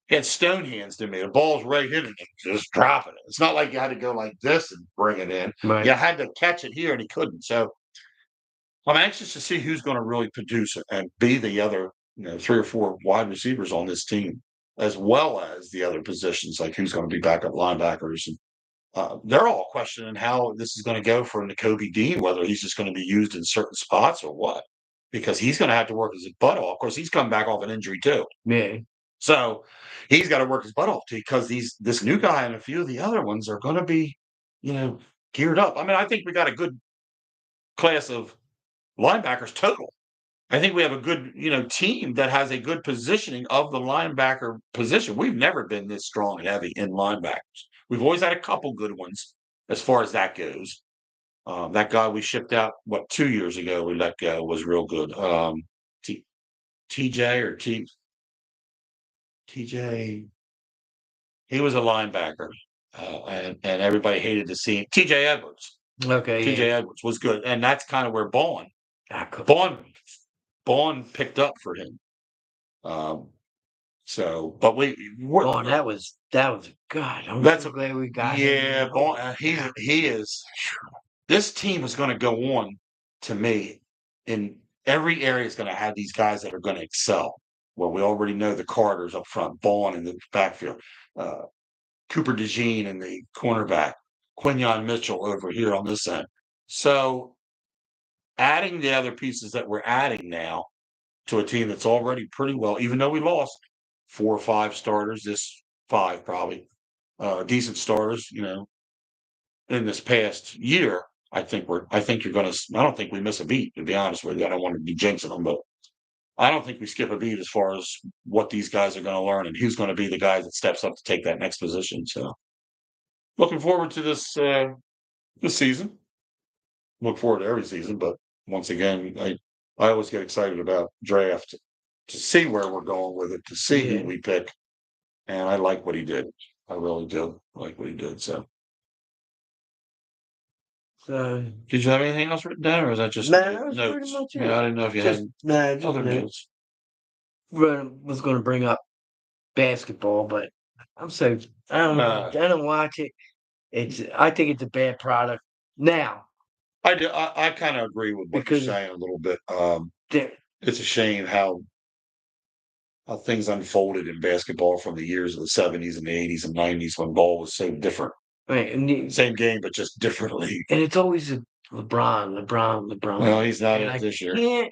He had stone hands to me. The ball's right in it, just dropping it. It's not like you had to go like this and bring it in. Right. You had to catch it here, and he couldn't. So I'm anxious to see who's going to really produce it and be the other, 3 or 4 wide receivers on this team, as well as the other positions, like who's going to be backup linebackers. And they're all questioning how this is going to go for Nakobe Dean, whether he's just going to be used in certain spots or what, because he's going to have to work his butt off. Of course, he's come back off an injury too. Yeah. So he's got to work his butt off because this new guy and a few of the other ones are going to be, geared up. I mean, I think we got a good class of linebackers total. I think we have a good, team that has a good positioning of the linebacker position. We've never been this strong and heavy in linebackers. We've always had a couple good ones as far as that goes. That guy we shipped out, 2 years ago, we let go, was real good. TJ or TJ, he was a linebacker, and everybody hated to see him. TJ Edwards. Okay. TJ Edwards was good, and that's kind of where Bond picked up for him. So, but that was God. I'm so glad we got him. Yeah, Bond, he is. This team is going to go on, to me, in every area is going to have these guys that are going to excel. Well, we already know the Carters up front, Bond in the backfield, Cooper DeJean in the cornerback, Quinyon Mitchell over here on this end. So adding the other pieces that we're adding now to a team that's already pretty well, even though we lost 4 or 5 starters, 5 probably, decent starters, in this past year. I think you're going to, I don't think we miss a beat, to be honest with you. I don't want to be jinxing them, but I don't think we skip a beat as far as what these guys are going to learn and who's going to be the guy that steps up to take that next position. So looking forward to this season. Look forward to every season, but once again, I always get excited about draft to see where we're going with it, to see who we pick. And I like what he did. I really do like what he did. So did you have anything else written down, or is that just that notes? pretty much it. Yeah, I didn't know if you had other notes. Was going to bring up basketball, but I don't watch it. I think it's a bad product. Now, I do. I kind of agree with what you're saying a little bit. It's a shame how things unfolded in basketball from the years of the 70s and the 80s and 90s when ball was so different. Right, and same game, but just differently. And it's always LeBron. Well, he's not in this year. You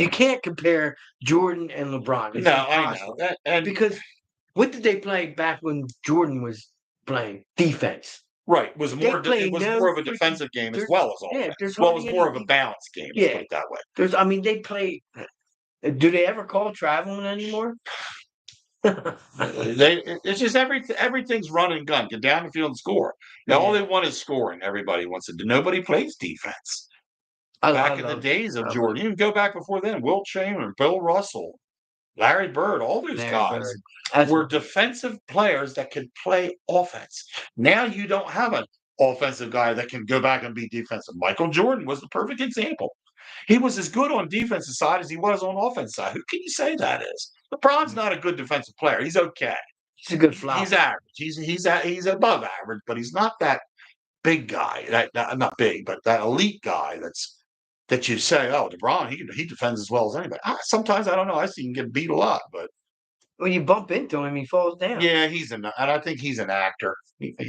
can't compare Jordan and LeBron. It's impossible. I know. Because what did they play back when Jordan was playing? Defense. Right. It was more of a defensive game as well as offense. It was more of a balanced game, let's put it that way. They play. Do they ever call traveling anymore? It's just everything's run and gun. Get down the field and score. Now all they want is scoring. Everybody wants to do. Nobody plays defense. Back in the days of Jordan, you can go back before then. Wilt Chamberlain, Bill Russell, Larry Bird, all those guys were defensive players that could play offense. Now you don't have an offensive guy that can go back and be defensive. Michael Jordan was the perfect example. He was as good on defensive side as he was on offense side. Who can you say that is? LeBron's not a good defensive player. He's okay. He's a good flyer. He's average. He's above average, but he's not that big guy. Not big, but that elite guy that's that you say, oh, DeBron, he defends as well as anybody. Sometimes I don't know. I see him get beat a lot, but When you bump into him, he falls down. yeah, and I think he's an actor.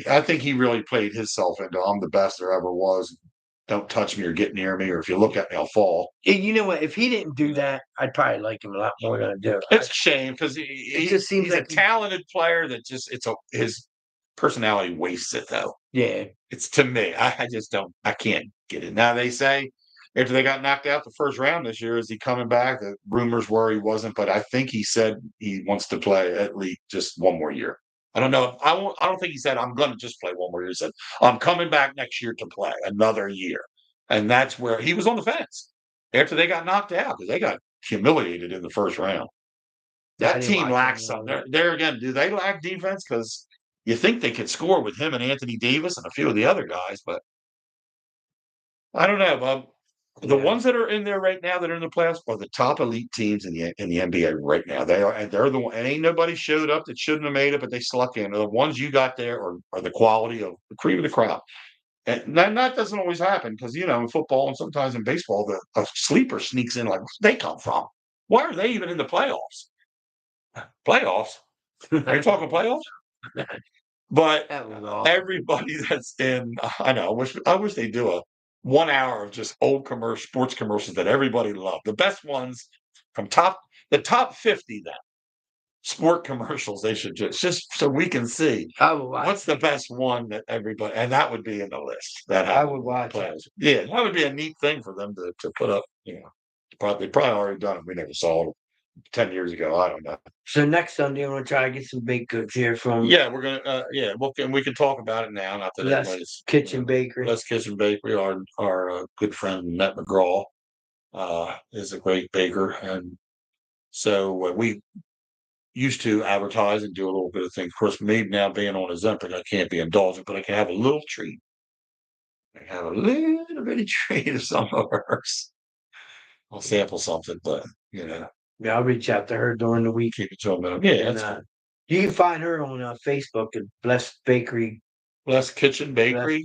I think he really played himself into I'm the best there ever was. Don't touch me or get near me, or if you look at me, I'll fall. You know what? If he didn't do that, I'd probably like him a lot more than I do. It's a shame because It just seems he's like a talented player that just his personality wastes it though. Yeah. It's to me. I just don't. I can't get it. Now they say after they got knocked out the first round this year, is he coming back? The rumors were he wasn't, but I think he said he wants to play at least just one more year. I don't know. I don't think he said I'm going to just play one more year. He said I'm coming back next year to play another year, and that's where he was on the fence after they got knocked out because they got humiliated in the first round. That team lacks some. There again, do they lack defense? Because you think they could score with him and Anthony Davis and a few of the other guys, but I don't know, Bob. The ones that are in there right now that are in the playoffs are the top elite teams in the NBA right now. They are, and they're the one. And ain't nobody showed up that shouldn't have made it, but they sluck in. The ones you got there are the quality of the cream of the crop. And that doesn't always happen because in football and sometimes in baseball, a sleeper sneaks in like where they come from. Why are they even in the playoffs? Playoffs? Are you talking playoffs? But everybody that's in, I know. I wish they do a 1 hour of just old sports commercials that everybody loved. The best ones from the top 50 then sport commercials. They should just so we can see what's the best one that everybody, and that would be in the list. That I would watch. Yeah, that would be a neat thing for them to put up. They probably already done it. We never saw it 10 years ago. I don't know. So next Sunday, I'm gonna try to get some baked goods here from. Yeah, we're gonna. We can talk about it now. Not that Less Kitchen Bakery. Less Kitchen Bakery. Our good friend Matt McGraw is a great baker, and so we used to advertise and do a little bit of things. Of course, me now being on Ozempic, I can't be indulgent, but I can have a little treat. I have a little bitty treat of some of hers. I'll sample something, but Yeah, I'll reach out to her during the week. Keep it to a minimum. Yeah, that's cool. You can find her on Facebook at Blessed Bakery. Blessed Kitchen Bakery?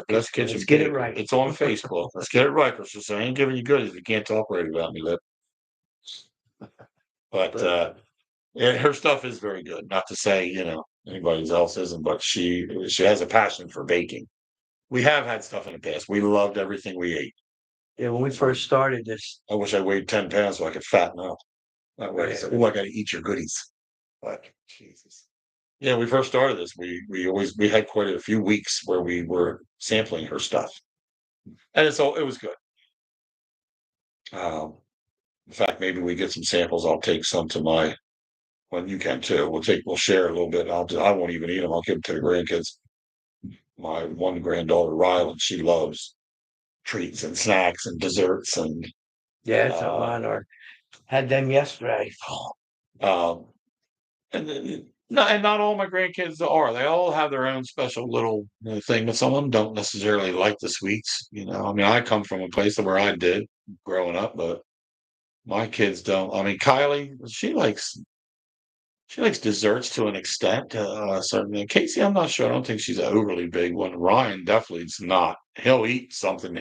Blessed Kitchen Let's get it right. It's on Facebook. Let's get it right, because I ain't giving you goodies if you can't talk right about me, Lip. But her stuff is very good. Not to say, anybody else isn't, but she has a passion for baking. We have had stuff in the past. We loved everything we ate. Yeah, when we first started this. I wish I weighed 10 pounds so I could fatten up. That way, I got to eat your goodies. But Jesus. Yeah, we first started this. We had quite a few weeks where we were sampling her stuff, and it was good. In fact, maybe we get some samples. I'll take some to my. Well, you can too. We'll share a little bit. I won't even eat them. I'll give them to the grandkids. My one granddaughter, Rylan, she loves treats and snacks and desserts and. Yeah, it's mine are. Had them yesterday. And not all my grandkids are. They all have their own special little thing, but some of them don't necessarily like the sweets. I mean, I come from a place where I did growing up, but my kids don't. I mean, Kylie, she likes desserts to an extent. Certainly, Casey, I'm not sure. I don't think she's an overly big one. Ryan definitely is not. He'll eat something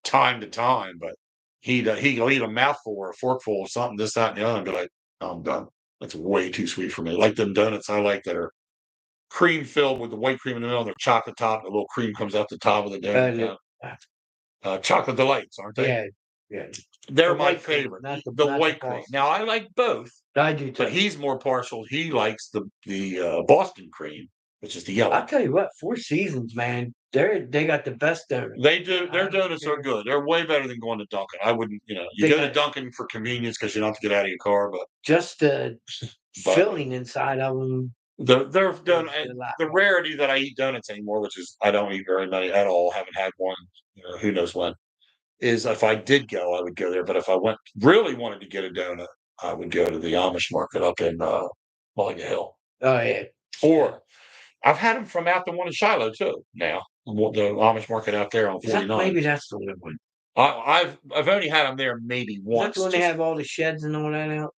time to time, but he'll eat a mouthful or a forkful of something, this, that, and the other, and be like, I'm done. That's way too sweet for me. Like them donuts I like that are cream filled with the white cream in the middle and they're chocolate top. And a little cream comes out the top of the donut. Chocolate delights, aren't they? Yeah. They're my favorite. The white cream. Now I like both. I do too. But he's more partial. He likes the Boston cream, which is the yellow. I'll tell you what, Four Seasons, man, they got the best donuts. They do. Their donuts are good. They're way better than going to Dunkin'. I wouldn't, you go to Dunkin' for convenience because you don't have to get out of your car, but just the filling inside of them. The rarity that I eat donuts anymore, which is I don't eat very many at all. Haven't had one, who knows when. Is if I did go, I would go there. But if I really wanted to get a donut, I would go to the Amish market up in Mulligan Hill. Oh yeah. Or I've had them from out the one in Shiloh too. Now the Amish market out there on 49. Maybe that's the one. I've only had them there maybe once. That's when they have all the sheds and all that out.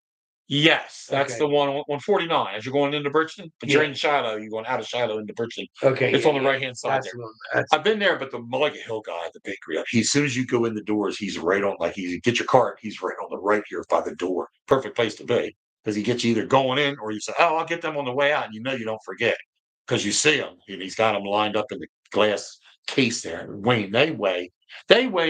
Yes, that's Okay. the one on 49 as you're going into Bridgeton, but you're in Shiloh, you're going out of Shiloh into Bridgeton. Okay. It's on the right-hand side That's there. the one. That's I've been there, but the Mulligan Hill guy, the bakery, as soon as you go in the doors, he's right on, like, you get your cart, he's right on the right here by the door. Perfect place to be because he gets you either going in or you say, "Oh, I'll get them on the way out," and you don't forget because you see them, and he's got them lined up in the glass case there. Wayne, they weigh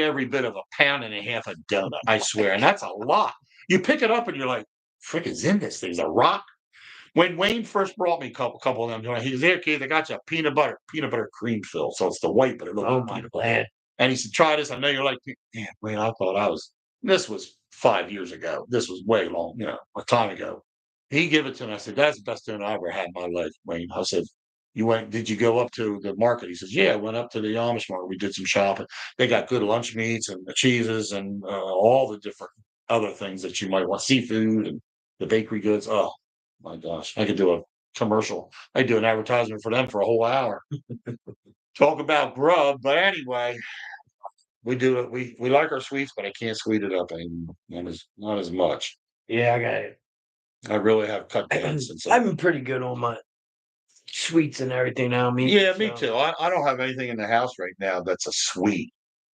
every bit of a pound and a half a donut, I swear, and that's a lot. You pick it up and you're like, "Frick is in this thing? Is a rock?" When Wayne first brought me a couple of them, he goes, "Here, kid, they got you a peanut butter cream fill. So it's the white, but it looks oh like my peanut butter." land. And he said, "Try this. I know you're like, man, Wayne, I thought this was 5 years ago. This was way long, a time ago." He gave it to me. I said, "That's the best dinner I ever had in my life, Wayne." I said, did you go up to the market?" He says, "Yeah, I went up to the Amish market. We did some shopping. They got good lunch meats and the cheeses and all the different other things that you might want, seafood and the bakery goods." Oh, my gosh, I could do a commercial. I could do an advertisement for them for a whole hour. Talk about grub, but anyway, we do it. We like our sweets, but I can't sweet it up anymore. Not as much. Yeah, I got it. I really have cut down since I've been pretty good on my sweets and everything now. Yeah, me too. I don't have anything in the house right now that's a sweet.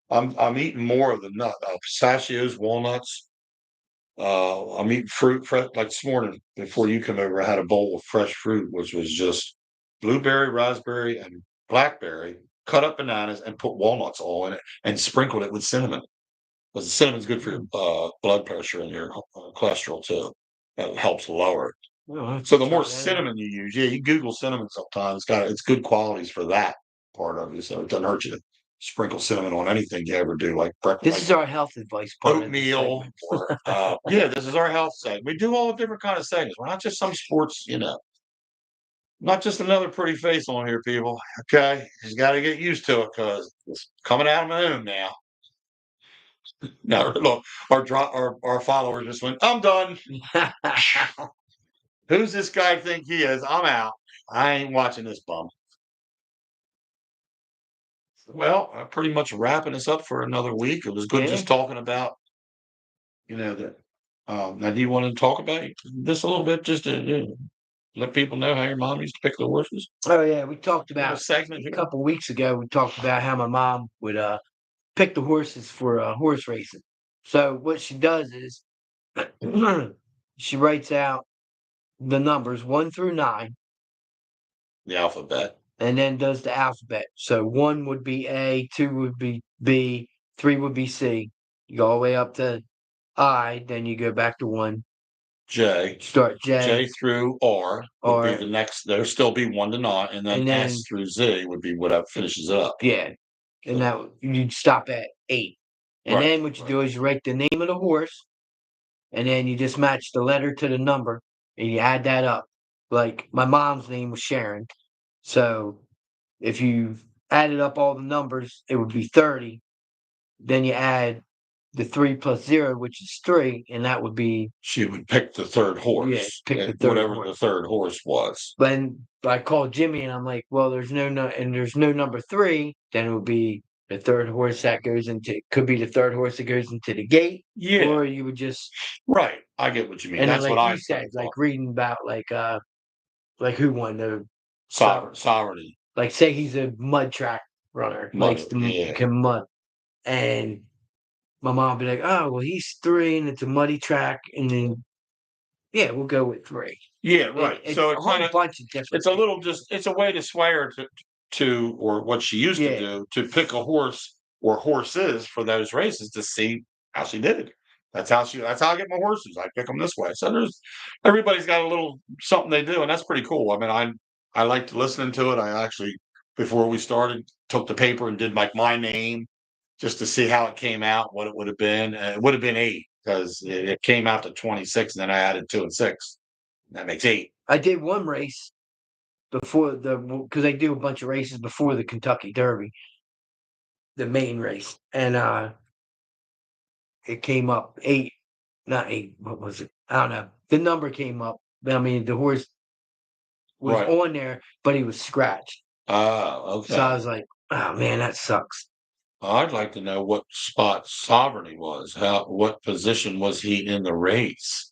I'm eating more of the pistachios, walnuts. I'm eating fruit fresh. Like this morning, before you come over, I had a bowl of fresh fruit, which was just blueberry, raspberry, and blackberry, cut up bananas, and put walnuts all in it, and sprinkled it with cinnamon. Because the cinnamon's good for your blood pressure and your cholesterol too. That helps lower it. Oh, So the more cinnamon you use, yeah, you Google cinnamon sometimes. It's good qualities for that part of you. So it doesn't hurt you to sprinkle cinnamon on anything you ever do, like breakfast, this like is our health advice part oatmeal. Or yeah, this is our health segment. We do all different kind of segments. We're not just some sports, not just another pretty face on here, people. Okay, you just got to get used to it because it's coming out of the moon now. Now, look, our followers just went, "I'm done. Who's this guy think he is? I'm out. I ain't watching this bum." Well, pretty much wrapping us up for another week. It was good just talking about, that. Now, do you want to talk about this a little bit, just to let people know how your mom used to pick the horses? Oh yeah, we talked Little about segment a here. couple weeks ago. We talked about how my mom would pick the horses for horse racing. So what she does is she writes out the numbers 1 through 9, The alphabet. and then does the alphabet. So 1 would be A, 2 would be B, 3 would be C. You go all the way up to I, then you go back to 1. J. Start J. J through R would be the next. There'll still be 1 to 9, and then S through Z would be what finishes it up. Yeah, and that you'd stop at 8. And then what you do is you write the name of the horse, and then you just match the letter to the number, and you add that up. Like my mom's name was Sharon, so if you added up all the numbers, it would be 30. Then you add the 3 plus 0, which is 3, and that would be. She would pick the third horse. Yeah, pick the third whatever horse. the third horse was. Then I called Jimmy, and I'm like, "Well, there's no number 3. Then it would be the third horse that goes into. Could be the third horse that goes into the gate. Yeah. Or you would just. Right. I get what you mean. And That's then, what like I you said, thought. like reading about like who won the Sovereignty. like say he's a mud track runner, likes to mud, and my mom would be like, "Oh, well, he's 3, and it's a muddy track," and then yeah, we'll go with 3. Yeah, right. So a whole bunch of different. It's a little it's a way to sway her to or what she used to do to pick a horse or horses for those races to see how she did it. That's how I get my horses. I pick them this way. So everybody's got a little something they do, and that's pretty cool. I mean, I liked listening to it. I actually, before we started, took the paper and did like my name just to see how it came out, what it would have been. It would have been 8 because it came out to 26, and then I added 2 and 6. That makes 8. I did one race before because I do a bunch of races before the Kentucky Derby, the main race, and it came up 8, not 8. What was it? I don't know. The number came up. I mean, the horse was on there, but he was scratched. Oh, okay. So I was like, "Oh man, that sucks." I'd like to know what spot Sovereignty was. What position was he in the race?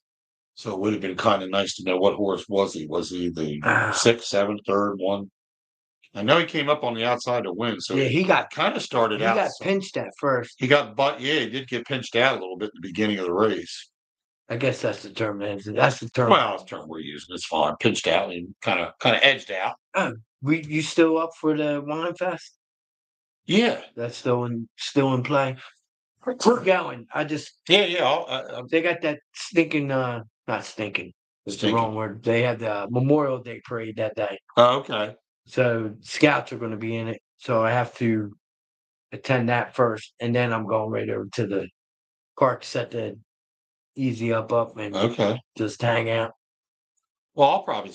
So it would have been kind of nice to know what horse was he? Was he the Ah, sixth, seventh, third one? I know he came up on the outside to win, so yeah, he got kind of started out. pinched at first. He got yeah, he did get pinched out a little bit at the beginning of the race. I guess that's the term. That's the term. Well, it's the term we're using. It's fine. Pinched out and kind of edged out. Oh, you still up for the wine fest? Yeah, That's still in play. We're going. yeah. They got that stinking not stinking. It's the wrong word. They had the Memorial Day parade that day. Oh, okay. So scouts are going to be in it. So I have to attend that first, and then I'm going right over to the park, set the easy up, and Okay. just hang out. Well, I'll probably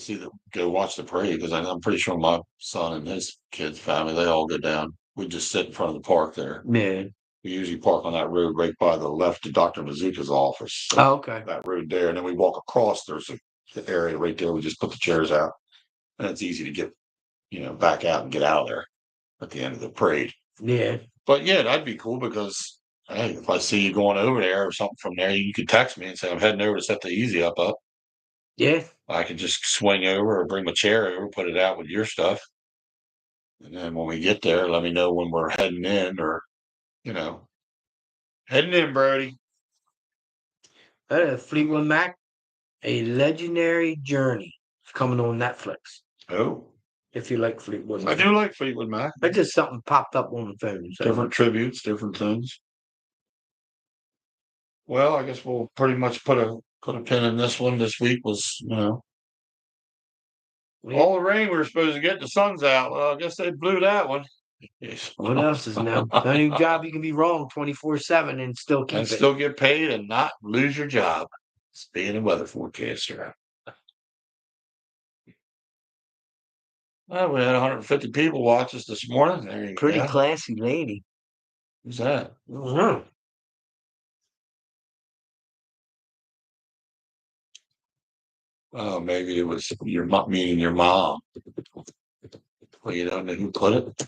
go watch the parade because I'm pretty sure my son and his kids' family they all go down. We just sit in front of the park there. Yeah. We usually park on that road right by the left to Dr. Mazuka's office. So Oh, okay. that road there, and then we walk across. There's a area right there. We just put the chairs out, and it's easy to get, back out and get out of there at the end of the parade. Yeah. But yeah, that'd be cool because hey, if I see you going over there or something from there, you could text me and say I'm heading over to set the easy up. Yeah. I could just swing over or bring my chair over, put it out with your stuff. And then when we get there, let me know when we're heading in or, heading in, Brody. Fleetwood Mac, A Legendary Journey. It's coming on Netflix. Oh. If you like Fleetwood Mac. I do like Fleetwood Mac. But just something popped up on the phone. So. Different tributes, different things. Well, I guess we'll pretty much put a pin in this one. This week was, all the rain we were supposed to get, the sun's out. Well, I guess they blew that one. What else is now? The only job you can be wrong 24/7 and still keep and it. still get paid and not lose your job. It's being a weather forecaster. Well, we had 150 people watch us this morning. There you Pretty go. classy lady. Who's that? Mm-hmm. Oh, maybe it was your mom, meaning your mom. Well, you don't know who put it.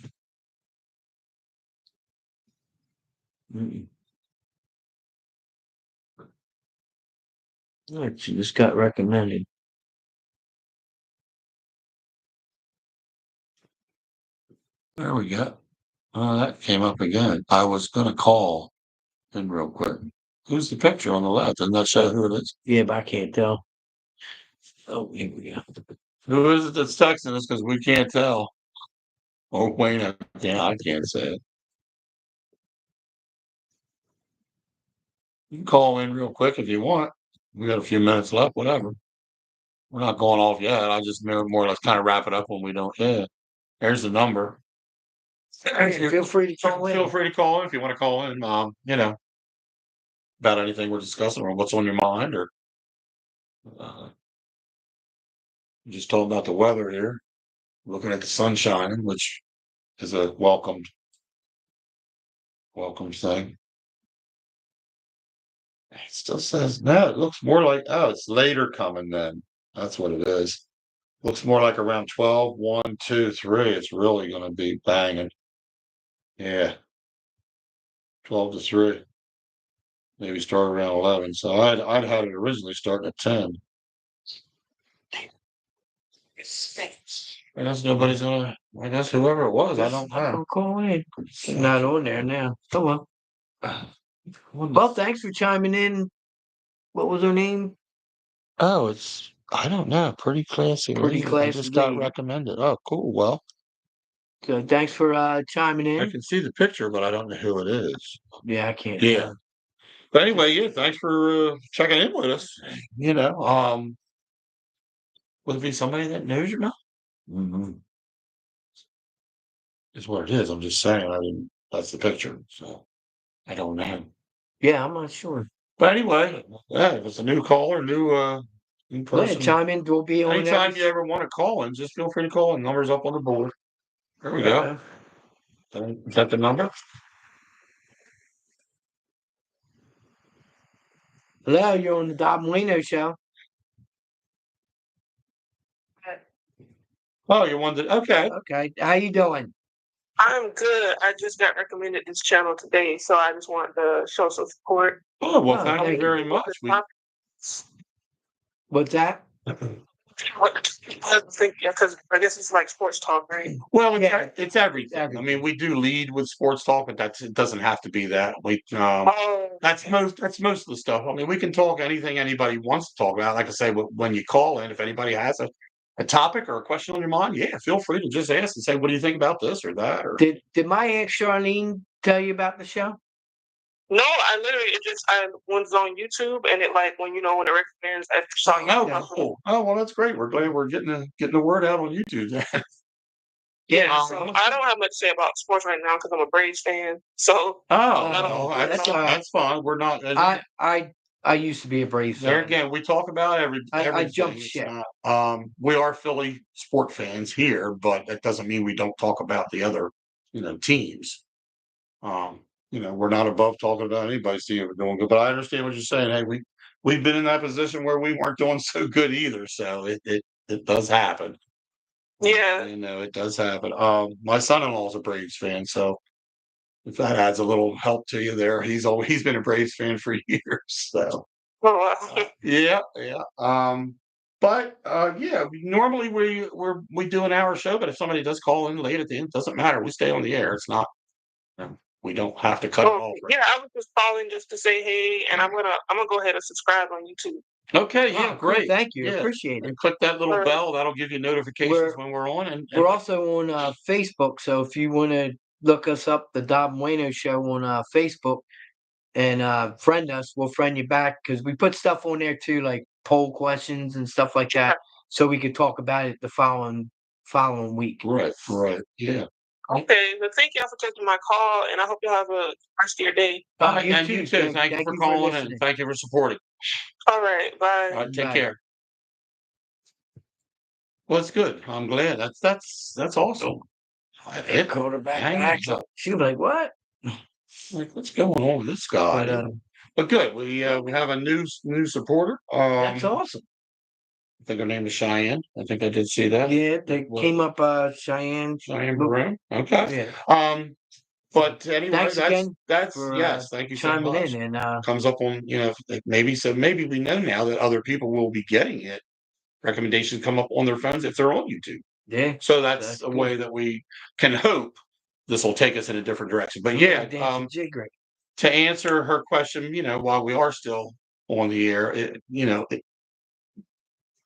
She just got recommended. There we go. Oh, that came up again. I was going to call in real quick. Who's the picture on the left? Doesn't that show who it is? Yeah, but I can't tell. Oh, here we go. Who is it that's texting us? Because we can't tell. Or Wayno. I can't say it. You can call in real quick if you want. We got a few minutes left, whatever. We're not going off yet. I just know more or less kind of wrap it up when we don't. Yeah. There's the number. Feel free to call in. Feel free to call in if you want to call in. About anything we're discussing or what's on your mind, or just told about the weather here. Looking at the sun shining, which is a welcome thing. It still says no. It looks more like it's later coming then. That's what it is. Looks more like around 12, 1, 2, 3. It's really going to be banging. Yeah. 12 to 3. Maybe start around 11. So I'd had it originally starting at 10. I guess nobody's gonna. I guess whoever it was, I don't know. Call in. It's not on there now. Oh well. Well, thanks for chiming in. What was her name? Oh, I don't know. Pretty classy. Pretty lady. classy I just got lady. recommended. Oh, cool. Well, So thanks for chiming I in. can see the picture, but I don't know who it is. Yeah, I can't. Yeah. But anyway, yeah, thanks for checking in with us. Would it be somebody that knows your mom? Mm-hmm. Is what it is. I'm just saying. That's the picture. So I don't know. Yeah, I'm not sure. But anyway, yeah, if it's a new caller, new person. Yeah, chime in. We'll be on. Anytime you ever want to call in, just feel free to call in. Number's up on the board. There we go. Is that the number? Hello, you're on the Dob Wayno show. Oh, you wanted okay. Okay. How you doing? I'm good. I just got recommended this channel today, so I just want to show some support. Oh, well, thank you very much. What's that? What I think, yeah, because I guess it's like sports talk, right? Well, it's, Yeah, it's everything. I everything. mean, we do lead with sports talk, but it doesn't have to be that. Oh, That's most of the stuff. I mean, we can talk anything anybody wants to talk about. Like I say, when you call in, if anybody has a topic or a question on your mind, yeah, feel free to just ask and say, what do you think about this or that? Or Did my Aunt Charlene tell you about the show? no, I literally I was on YouTube and it like when when it recommends I saw you. oh, cool. Oh, well, that's great. We're glad we're getting the word out on YouTube. Yeah, Um, so I don't have much to say about sports right now because I'm a Braves fan. So Oh, I don't. well, that's all right. that's fine. We're not. I used to be a Braves There fan. again, we talk about I everything. jumped It's ship. not, we are Philly sport fans here, but that doesn't mean we don't talk about the other, teams. Um, we're not above talking about anybody's team if we're doing good. But I understand what you're saying. Hey, we've been in that position where we weren't doing so good either. So it does happen. Yeah. It does happen. My son-in-law is a Braves fan, so if that adds a little help to you there, he's been a Braves fan for years. So. Oh, Yeah, yeah. But yeah, normally we do an hour show, but if somebody does call in late at the end, it doesn't matter. We stay on the air. It's not we don't have to cut it off. yeah, I was just calling just to say hey, and I'm gonna go ahead and subscribe on YouTube. Okay, yeah, Oh, cool. great. Thank you. Yeah. Appreciate it. And click that little Alright. bell. That'll give you notifications when we're on. And We're also on Facebook, so if you want to look us up, the Dob and Wayno Show on Facebook, and friend us, we'll friend you back because we put stuff on there too, like poll questions and stuff like that, so we could talk about it the following week. right, yeah. Okay, well, thank y'all for taking my call, and I hope you have a rest of your day. You and you too. Thank you for calling and thank you for supporting. All right, bye. All right, take Bye. care. Well, it's good. I'm glad. That's awesome. I called her back. She was like, "What? Like, what's going on with this guy?" But good. We have a new supporter. That's awesome. I think her name is Cheyenne. I think I did see that. Yeah, they came up Cheyenne. Brown. Okay. Yeah. But anyway, Thanks again that's for yes. Thank you so chiming much. in and Comes up on maybe we know now that other people will be getting it. Recommendations come up on their phones if they're on YouTube. yeah. So that's a way that we can hope this will take us in a different direction. But yeah, to answer her question, while we are still on the air,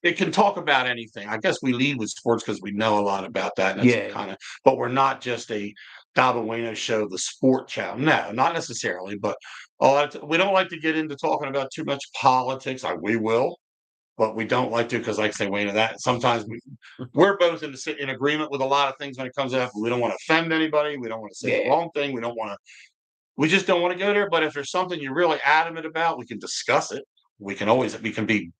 it can talk about anything. I guess we lead with sports because we know a lot about that. And that's but we're not just a Dob and Wayno show, the sport channel. No, not necessarily. But we don't like to get into talking about too much politics. We will, but we don't like to because, like I say, Wayno, that sometimes we're both in agreement with a lot of things when it comes up. We don't want to offend anybody. We don't want to say the wrong thing. We just don't want to go there. But if there's something you're really adamant about, we can discuss it. We can be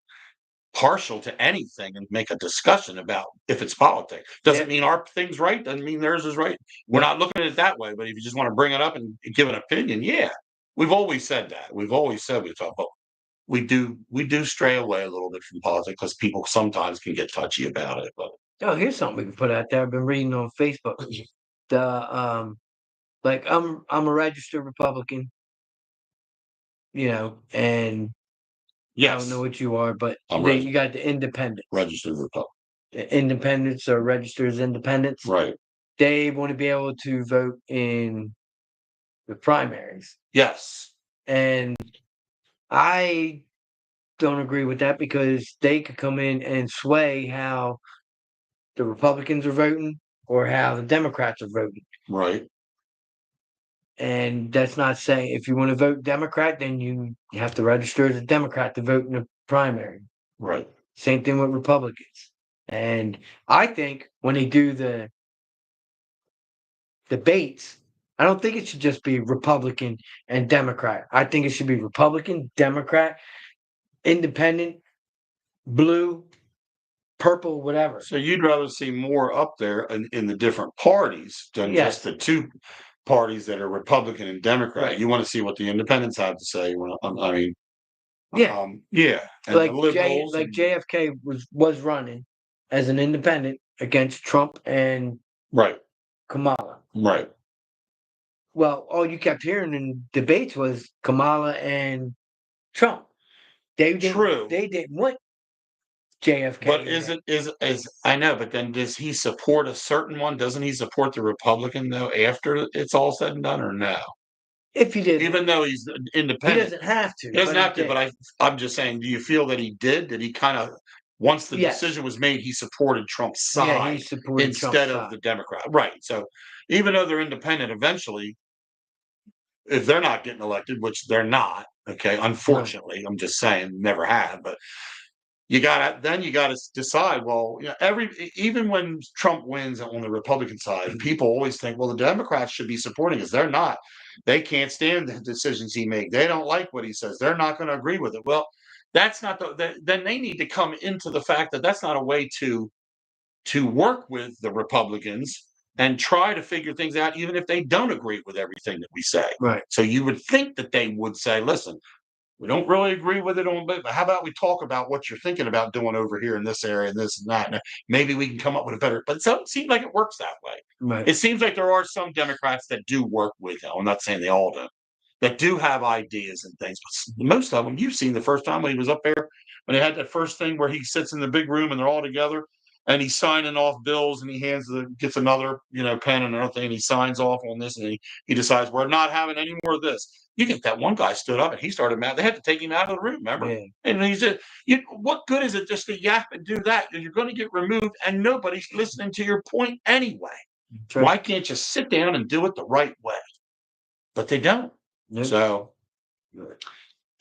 partial to anything and make a discussion about if it's politics. Doesn't mean our thing's right. Doesn't mean theirs is right. We're not looking at it that way. But if you just want to bring it up and give an opinion, yeah, we've always said that. We've always said we talk about. We do stray away a little bit from politics because people sometimes can get touchy about it. But here's something we can put out there. I've been reading on Facebook. Like I'm a registered Republican, and I don't know what you are, but you got the independent. Registered Republican. Independents or registered as independents. Right. They want to be able to vote in the primaries. Yes. And I don't agree with that because they could come in and sway how the Republicans are voting or how the Democrats are voting. Right. And that's not saying if you want to vote Democrat, then you have to register as a Democrat to vote in the primary. Right. Same thing with Republicans. And I think when they do the debates, I don't think it should just be Republican and Democrat. I think it should be Republican, Democrat, Independent, blue, purple, whatever. So you'd rather see more up there in the different parties than just the two parties that are Republican and Democrat. Right. You want to see what the independents have to say. I mean, and like the liberals, JFK was running as an independent against Trump and Kamala. Right. Well, all you kept hearing in debates was Kamala and Trump. They didn't want JFK. But is I know, but then does he support a certain one? Doesn't he support the Republican though after it's all said and done, or no? If he did, Even though he's he independent, doesn't have to. he doesn't have to. did. But I'm just saying, do you feel that he did? Did he kind of once the Yes. decision was made, he supported Trump's Yeah, side he supported instead Trump's of side. the Democrat, right? So even though they're independent, eventually, if they're not getting elected, which they're not, okay, unfortunately, I'm just saying, never have, but you gotta decide. Well, you know, even when Trump wins on the Republican side, people always think, well, the Democrats should be supporting us. They're not. They can't stand the decisions he makes. They don't like what he says. They're not going to agree with it. Well, that's not then they need to come into the fact that that's not a way to work with the Republicans and try to figure things out, even if they don't agree with everything that we say. Right. So you would think that they would say, listen, we don't really agree with it on, but how about we talk about what you're thinking about doing over here in this area and this and that? And maybe we can come up with a better, but it doesn't seem like it works that way. Right. It seems like there are some Democrats that do work with him. I'm not saying they all do, that do have ideas and things, but most of them, you've seen the first time when he was up there, when they had that first thing where he sits in the big room and they're all together and he's signing off bills and he gets another, pen and another thing and he signs off on this and he decides we're not having any more of this. You get that one guy stood up and he started mad. They had to take him out of the room, remember? Yeah. And he said, what good is it just to yap and do that? You're going to get removed and nobody's listening to your point anyway. True. Why can't you sit down and do it the right way? But they don't. Yep. So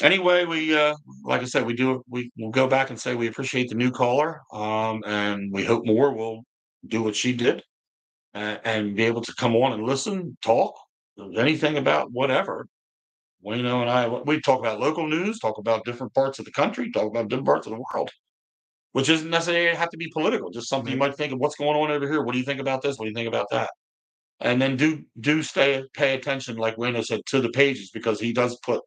anyway, we like I said, we'll go back and say we appreciate the new caller, and we hope more will do what she did and be able to come on and listen, talk, anything about whatever. Wayno and I, we talk about local news, talk about different parts of the country, talk about different parts of the world, which isn't necessarily have to be political. Just something you might think of what's going on over here. What do you think about this? What do you think about that? And then pay attention, like Wayno said, to the pages because he does put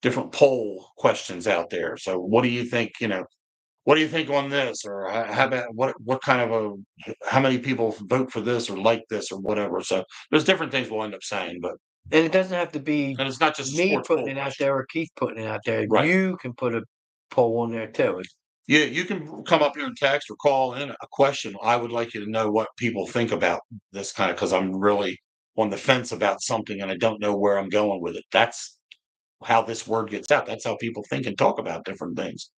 different poll questions out there. So what do you think, what do you think on this? Or how about what kind of how many people vote for this or like this or whatever. So there's different things we'll end up saying, but. And it doesn't have to be And it's not just me putting it out there or Keith putting it out there. Right. You can put a poll on there too. Yeah, you can come up here and text or call in a question. I would like you to know what people think about this kind of, because I'm really on the fence about something and I don't know where I'm going with it. That's how this word gets out. That's how people think and talk about different things.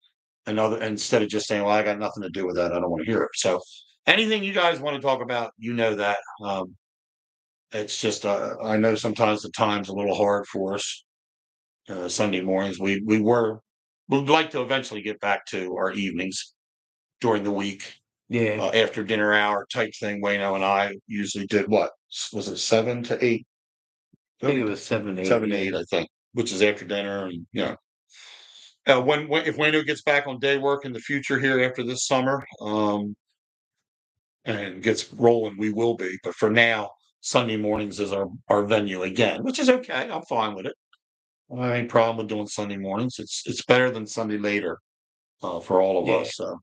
Instead of just saying, well, I got nothing to do with that. I don't want to hear it. So anything you guys want to talk about, that. It's just, I know sometimes the time's a little hard for us. Sunday mornings, we'd like to eventually get back to our evenings during the week. Yeah. After dinner hour type thing. Wayno and I usually did what? Was it 7 to 8? I think it was 7 to 8. 7 to 8, I think, which is after dinner. And, if Wayno gets back on day work in the future here after this summer, and gets rolling, we will be. But for now, Sunday mornings is our venue again, which is okay. I'm fine with it. I don't have any problem with doing Sunday mornings. It's better than Sunday later for all of us. So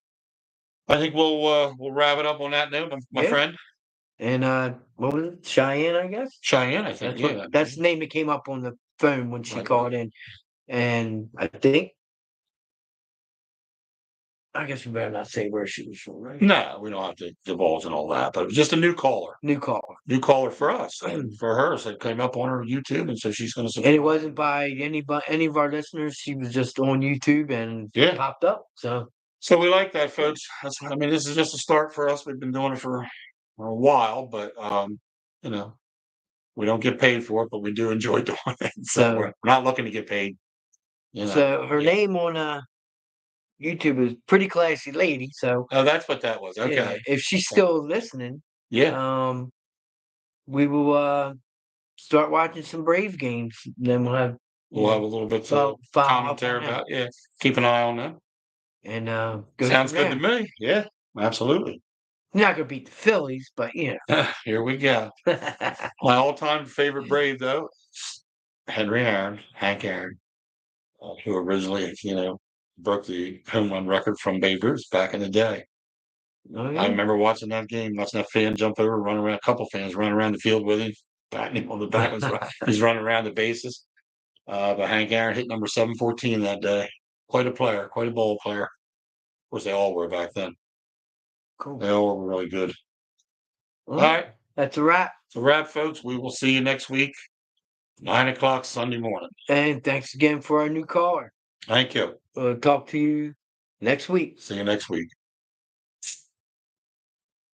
I think we'll wrap it up on that note, my friend. And what was it? Cheyenne, I guess. Cheyenne, I think. That's the name that came up on the phone when she called in, and I think. I guess we better not say where she was from, right? No, we don't have to divulge and all that, but it was just a new caller. New caller. New caller for us. And for her, so it came up on her YouTube, and so she's going to. And it wasn't by any of our listeners. She was just on YouTube and popped up. So we like that, folks. This is just a start for us. We've been doing it for a while, but we don't get paid for it, but we do enjoy doing it. So we're not looking to get paid. So her name on YouTube is Pretty Classy Lady. So that's what that was. Okay. Yeah, if she's still listening, we will start watching some Brave games. Then we'll have a little bit of commentary about. Yeah, keep an eye on that. And sounds good to me. Yeah, absolutely. Not gonna beat the Phillies, but here we go. My all-time favorite Brave, though, Hank Aaron, who originally, broke the home run record from Babe Ruth back in the day. Oh, yeah. I remember watching that game, watching that fan jump over, run around. A couple fans run around the field with him, batting him on the back. He's running around the bases. But Hank Aaron hit number 714 that day. Quite a player, quite a ball player. course, they all were back then. Cool. They all were really good. Well, All right. that's a wrap. It's a wrap, folks. We will see you next week, 9 o'clock Sunday morning. And thanks again for our new caller. Thank you. We'll talk to you next week. See you next week.